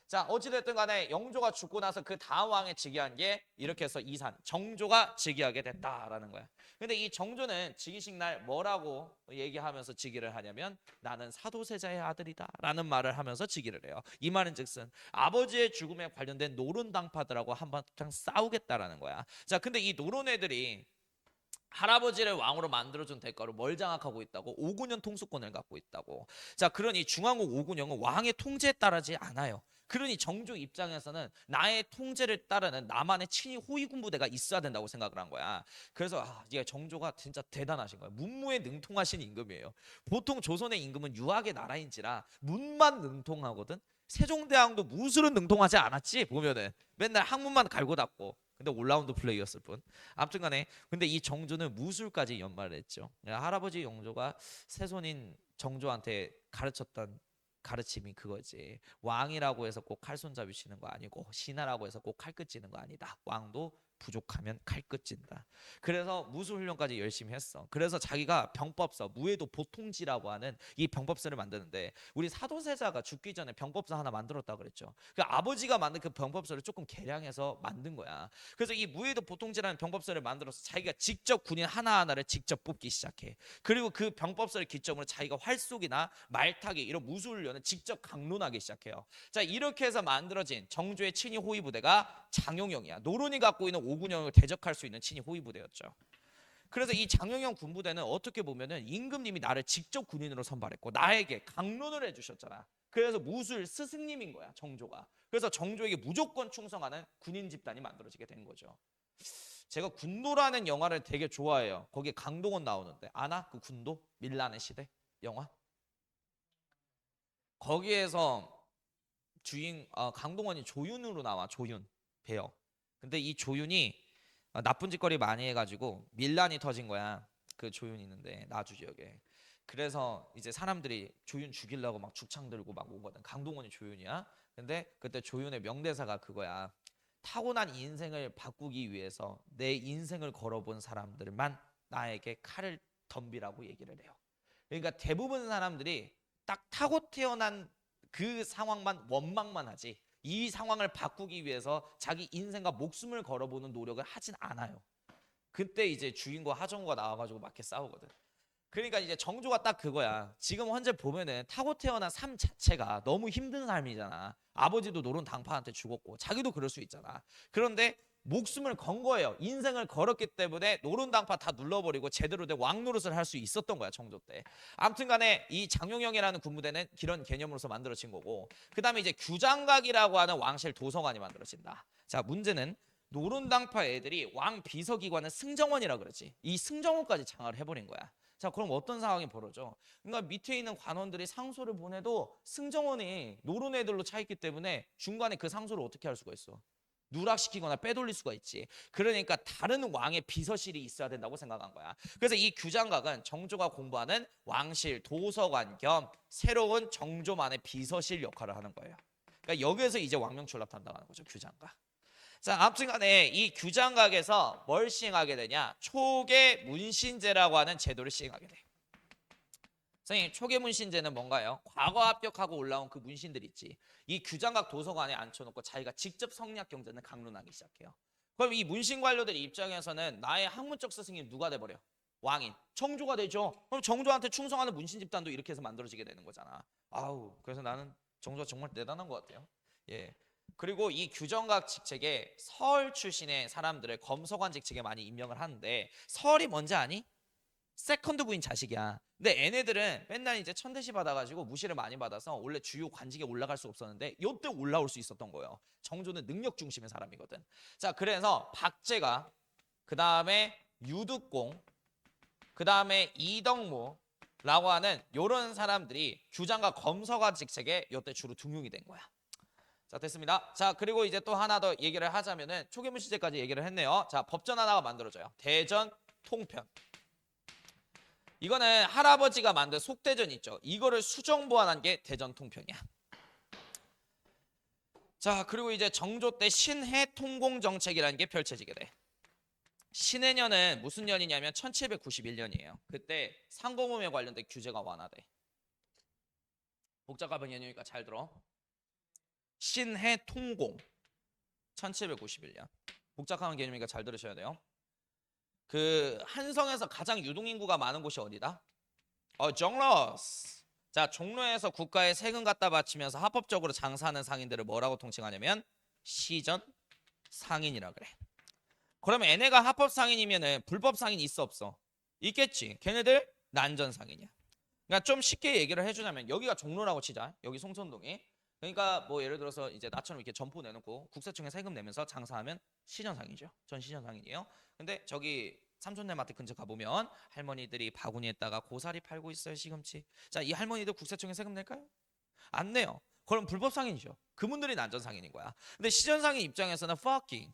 자, 어찌됐든 간에 영조가 죽고 나서 그 다음 왕에 즉위한 게 이렇게 해서 이산, 정조가 즉위하게 됐다라는 거야. 근데 이 정조는 즉위식 날 뭐라고 얘기하면서 즉위를 하냐면 나는 사도세자의 아들이다 라는 말을 하면서 즉위를 해요. 이 말은 즉슨 아버지의 죽음에 관련된 노론당파들하고 한바탕 싸우겠다라는 거야. 자, 근데 이 노론애들이 할아버지를 왕으로 만들어준 대가로 뭘 장악하고 있다고? 5구년 통수권을 갖고 있다고. 자, 그러니 중앙국 5구년은 왕의 통제에 따르지 않아요. 그러니 정조 입장에서는 나의 통제를 따르는 나만의 친위 호위 군부대가 있어야 된다고 생각을 한 거야. 그래서 이게 정조가 진짜 대단하신 거예요. 문무에 능통하신 임금이에요. 보통 조선의 임금은 유학의 나라인지라 문만 능통하거든. 세종대왕도 무술은 능통하지 않았지 보면은 맨날 학문만 갈고 닦고. 근데 올라운드 플레이였을 뿐. 아무튼간에 근데 이 정조는 무술까지 연마를 했죠. 할아버지 영조가 세손인 정조한테 가르쳤던 가르침이 그거지. 왕이라고 해서 꼭 칼손잡이 치는 거 아니고 신하라고 해서 꼭 칼끝 찌는 거 아니다. 왕도 부족하면 칼끝 찐다. 그래서 무술 훈련까지 열심히 했어. 그래서 자기가 병법서 무예도 보통지라고 하는 이 병법서를 만드는데 우리 사도세자가 죽기 전에 병법서 하나 만들었다 그랬죠. 그 아버지가 만든 그 병법서를 조금 개량해서 만든 거야. 그래서 이 무예도 보통지라는 병법서를 만들어서 자기가 직접 군인 하나하나를 직접 뽑기 시작해. 그리고 그 병법서를 기점으로 자기가 활쏘기나 말타기 이런 무술 훈련을 직접 강론하기 시작해요. 자, 이렇게 해서 만들어진 정조의 친위 호위 부대가 장용영이야. 노론이 갖고 있는 오군영을 대적할 수 있는 친위 호위부대였죠. 그래서 이 장영영 군부대는 어떻게 보면은 임금님이 나를 직접 군인으로 선발했고 나에게 강론을 해주셨잖아. 그래서 무술 스승님인 거야, 정조가. 그래서 정조에게 무조건 충성하는 군인 집단이 만들어지게 된 거죠. 제가 군도라는 영화를 되게 좋아해요. 거기에 강동원 나오는데 아나? 그 군도? 밀란의 시대 영화? 거기에서 강동원이 조윤으로 나와. 조윤 배역. 근데 이 조윤이 나쁜 짓거리 많이 해가지고 밀란이 터진 거야. 그 조윤 있는데 나주 지역에. 그래서 이제 사람들이 조윤 죽이려고 막 죽창 들고 막 오거든. 강동원이 조윤이야. 근데 그때 조윤의 명대사가 그거야. 타고난 인생을 바꾸기 위해서 내 인생을 걸어본 사람들만 나에게 칼을 덤비라고 얘기를 해요. 그러니까 대부분 사람들이 딱 타고 태어난 그 상황만 원망만 하지 이 상황을 바꾸기 위해서 자기 인생과 목숨을 걸어보는 노력을 하진 않아요. 그때 이제 주인과 하정우가 나와가지고 막 이렇게 싸우거든. 그러니까 이제 정조가 딱 그거야. 지금 현재 보면은 타고 태어난 삶 자체가 너무 힘든 삶이잖아. 아버지도 노론 당파한테 죽었고 자기도 그럴 수 있잖아. 그런데 목숨을 건 거예요. 인생을 걸었기 때문에 노론 당파 다 눌러버리고 제대로 된 왕노릇을 할 수 있었던 거야, 정조 때. 아무튼 간에 이 장용영이라는 군부대는 그런 개념으로서 만들어진 거고, 그 다음에 이제 규장각이라고 하는 왕실 도서관이 만들어진다. 자, 문제는 노론 당파 애들이 왕 비서기관은 승정원이라 그러지. 이 승정원까지 장악을 해버린 거야. 자, 그럼 어떤 상황이 벌어져? 그러니까 밑에 있는 관원들이 상소를 보내도 승정원이 노론 애들로 차 있기 때문에 중간에 그 상소를 어떻게 할 수가 있어? 누락시키거나 빼돌릴 수가 있지. 그러니까 다른 왕의 비서실이 있어야 된다고 생각한 거야. 그래서 이 규장각은 정조가 공부하는 왕실 도서관 겸 새로운 정조만의 비서실 역할을 하는 거예요. 그러니까 여기에서 이제 왕명출납한다는 거죠, 규장각. 자, 아무튼 간에 이 규장각에서 뭘 시행하게 되냐? 초계 문신제라고 하는 제도를 시행하게 돼. 선생님, 초계 문신제는 뭔가요? 과거 합격하고 올라온 그 문신들 있지. 이 규장각 도서관에 앉혀놓고 자기가 직접 성리학 경전을 강론하기 시작해요. 그럼 이 문신 관료들 입장에서는 나의 학문적 스승이 누가 돼버려? 왕인, 정조가 되죠. 그럼 정조한테 충성하는 문신 집단도 이렇게 해서 만들어지게 되는 거잖아. 아우, 그래서 나는 정조가 정말 대단한 것 같아요. 예. 그리고 이 규정각 직책에 설 출신의 사람들을 검서관 직책에 많이 임명을 하는데 설이 뭔지 아니? 세컨드 부인 자식이야. 근데 얘네들은 맨날 이제 천대시 받아가지고 무시를 많이 받아서 원래 주요 관직에 올라갈 수 없었는데 요때 올라올 수 있었던 거예요. 정조는 능력 중심의 사람이거든. 자, 그래서 박제가, 그 다음에 유득공, 그 다음에 이덕무라고 하는 요런 사람들이 규장과 검서관 직책에 요때 주로 등용이 된 거야. 자, 됐습니다. 자, 그리고 이제 또 하나 더 얘기를 하자면은 초계문시제까지 얘기를 했네요. 자, 법전 하나가 만들어져요. 대전 통편. 이거는 할아버지가 만든 속대전 있죠. 이거를 수정 보완한 게 대전 통편이야. 자, 그리고 이제 정조 때 신해 통공 정책이라는 게 펼쳐지게 돼. 신해년은 무슨 년이냐면 1791년이에요. 그때 상고금에 관련된 규제가 완화돼. 복잡한 개념이니까 잘 들어. 신해 통공 1791년. 복잡한 개념이니까 잘 들으셔야 돼요. 그 한성에서 가장 유동인구가 많은 곳이 어디다? 종로. 자, 종로에서 국가에 세금 갖다 바치면서 합법적으로 장사하는 상인들을 뭐라고 통칭하냐면 시전 상인이라 그래. 그러면 얘네가 합법 상인이면은 불법 상인 있어 없어? 있겠지. 걔네들 난전 상인이야. 그러니까 좀 쉽게 얘기를 해주자면 여기가 종로라고 치자. 여기 송선동이. 그러니까 뭐 예를 들어서 이제 나처럼 이렇게 점포 내놓고 국세청에 세금 내면서 장사하면 시전상이죠. 전 시전상인이에요. 근데 저기 삼촌네마트 근처 가보면 할머니들이 바구니에다가 고사리 팔고 있어요. 시금치. 자, 이 할머니들 국세청에 세금 낼까요? 안 내요. 그럼 불법 상인이죠. 그분들이 난전 상인인 거야. 근데 시전 상인 입장에서는 fucking.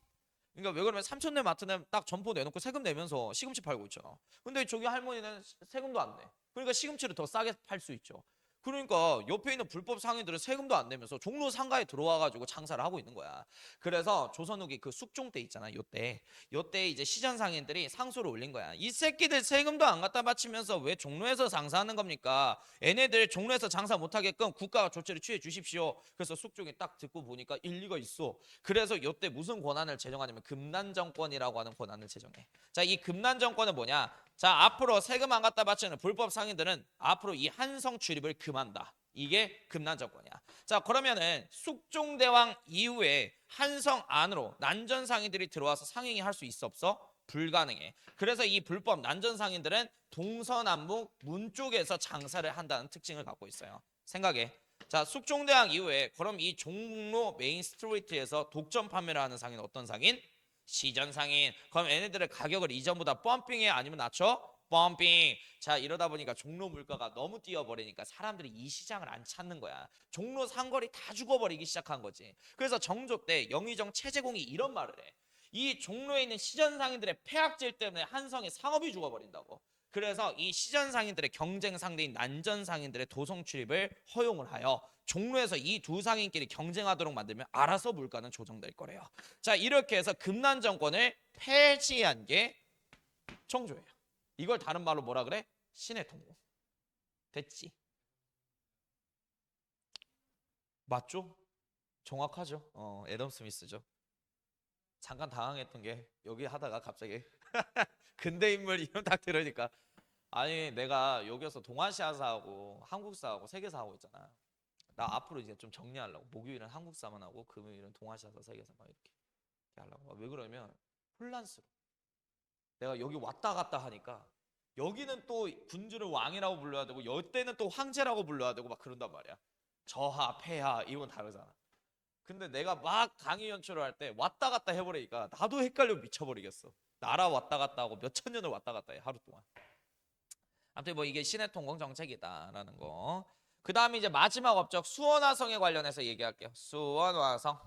그러니까 왜 그러면 삼촌네마트는 딱 점포 내놓고 세금 내면서 시금치 팔고 있잖아. 근데 저기 할머니는 세금도 안 내. 그러니까 시금치를 더 싸게 팔 수 있죠. 그러니까 옆에 있는 불법 상인들은 세금도 안 내면서 종로 상가에 들어와가지고 장사를 하고 있는 거야. 그래서 조선 후기 그 숙종 때 있잖아. 요때 이제 시전 상인들이 상소를 올린 거야. 이 새끼들 세금도 안 갖다 바치면서 왜 종로에서 장사하는 겁니까? 얘네들 종로에서 장사 못하게끔 국가가 조치를 취해 주십시오. 그래서 숙종이 딱 듣고 보니까 일리가 있어. 그래서 요때 무슨 권한을 제정하냐면 금난정권이라고 하는 권한을 제정해. 자, 이 금난정권은 뭐냐? 자, 앞으로 세금 안 갖다 바치는 불법 상인들은 앞으로 이 한성 출입을 금한다. 이게 금난정권이야. 자, 그러면은 숙종대왕 이후에 한성 안으로 난전상인들이 들어와서 상행이 할 수 있어 없어? 불가능해. 그래서 이 불법 난전상인들은 동서남북 문 쪽에서 장사를 한다는 특징을 갖고 있어요. 생각해. 자, 숙종대왕 이후에 그럼 이 종로 메인 스트리트에서 독점 판매를 하는 상인 어떤 상인? 시전 상인. 그럼 얘네들의 가격을 이전보다 펌핑해 아니면 낮춰? 펌핑. 자, 이러다 보니까 종로 물가가 너무 뛰어버리니까 사람들이 이 시장을 안 찾는 거야. 종로 상거리 다 죽어버리기 시작한 거지. 그래서 정조 때 영의정 최재공이 이런 말을 해. 이 종로에 있는 시전 상인들의 폐악질 때문에 한성의 상업이 죽어버린다고. 그래서 이 시전 상인들의 경쟁 상대인 난전 상인들의 도성 출입을 허용을 하여 종로에서 이 두 상인끼리 경쟁하도록 만들면 알아서 물가는 조정될 거래요. 자, 이렇게 해서 금난 정권을 폐지한 게 정조예요. 이걸 다른 말로 뭐라 그래? 신의 통공. 됐지? 맞죠? 정확하죠? 애덤 스미스죠. 잠깐 당황했던 게 여기 하다가 갑자기 근대 인물 이름 딱 들으니까 아니 내가 여기서 동아시아사하고 한국사하고 세계사하고 있잖아. 나 앞으로 이제 좀 정리하려고 목요일은 한국사만 하고 금요일은 동아시아사 세계사만 이렇게 하려고. 왜 그러면 혼란스러워. 내가 여기 왔다 갔다 하니까 여기는 또 군주를 왕이라고 불러야 되고 여때는 또 황제라고 불러야 되고 막 그런단 말이야. 저하 폐하 이건 다르잖아. 근데 내가 막 강의 연출을 할 때 왔다 갔다 해버리니까 나도 헷갈려 미쳐버리겠어. 나라 왔다 갔다 하고 몇천 년을 왔다 갔다 해 하루 동안. 아무튼 뭐 이게 신의 통공 정책이다라는 거. 그 다음에 이제 마지막 업적 수원화성에 관련해서 얘기할게요. 수원화성.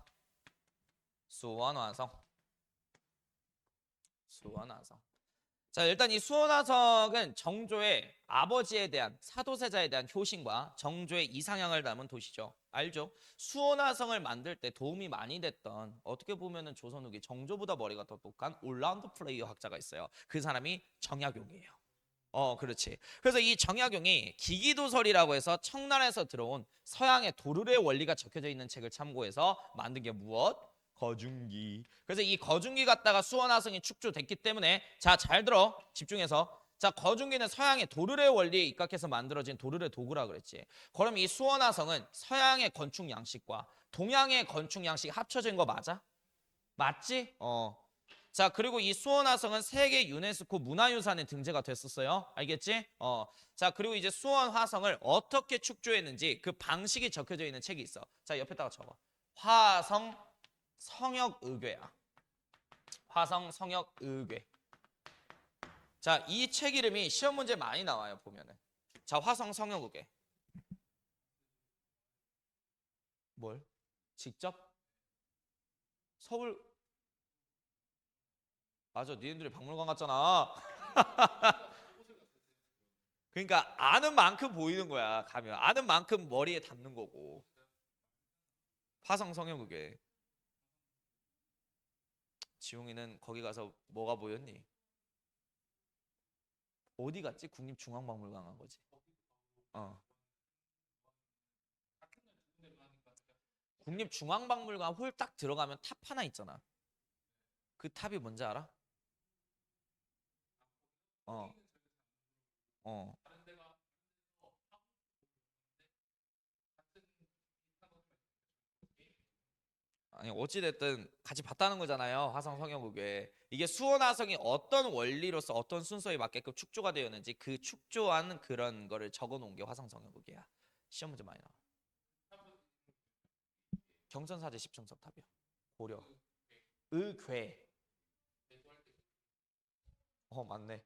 자, 일단 이 수원화성은 정조의 아버지에 대한 사도세자에 대한 효신과 정조의 이상향을 담은 도시죠. 알죠? 수원화성을 만들 때 도움이 많이 됐던 어떻게 보면은 조선 후기 정조보다 머리가 더 똑똑한 올라운드 플레이어 학자가 있어요. 그 사람이 정약용이에요. 그렇지. 그래서 이 정약용이 기기도설이라고 해서 청나라에서 들어온 서양의 도르래 원리가 적혀져 있는 책을 참고해서 만든 게 무엇? 거중기. 그래서 이 거중기 갖다가 수원화성이 축조됐기 때문에 자, 잘 들어. 집중해서. 자, 거중기는 서양의 도르래 원리에 입각해서 만들어진 도르래 도구라 그랬지. 그럼 이 수원화성은 서양의 건축 양식과 동양의 건축 양식이 합쳐진 거 맞아? 맞지? 자, 그리고 이 수원화성은 세계 유네스코 문화유산에 등재가 됐었어요. 알겠지? 자, 그리고 이제 수원화성을 어떻게 축조했는지 그 방식이 적혀져 있는 책이 있어. 자, 옆에다가 적어. 화성 성역의궤야. 화성 성역의궤. 자, 이 책 이름이 시험 문제 많이 나와요, 보면은. 자, 화성 성역의궤. 뭘? 직접? 서울 맞아, 니네들이 박물관 갔잖아. 그러니까 아는 만큼 보이는 거야. 가면 아는 만큼 머리에 담는 거고. 화성 성형극에 지웅이는 거기 가서 뭐가 보였니? 어디 갔지? 국립중앙박물관 간 거지. 어. 국립중앙박물관 홀 딱 들어가면 탑 하나 있잖아. 그 탑이 뭔지 알아? 어. 어. 아니 어찌됐든 같이 봤다는 거잖아요. 화성 성형극에 이게 수원화성이 어떤 원리로서 어떤 순서에 맞게끔 축조가 되었는지 그 축조한 그런 거를 적어놓은 게 화성 성형극이야. 시험 문제 많이 나와. 경천사제 십중석탑이요. 고려. 의궤. 맞네.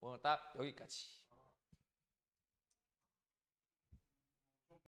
오늘 딱 여기까지.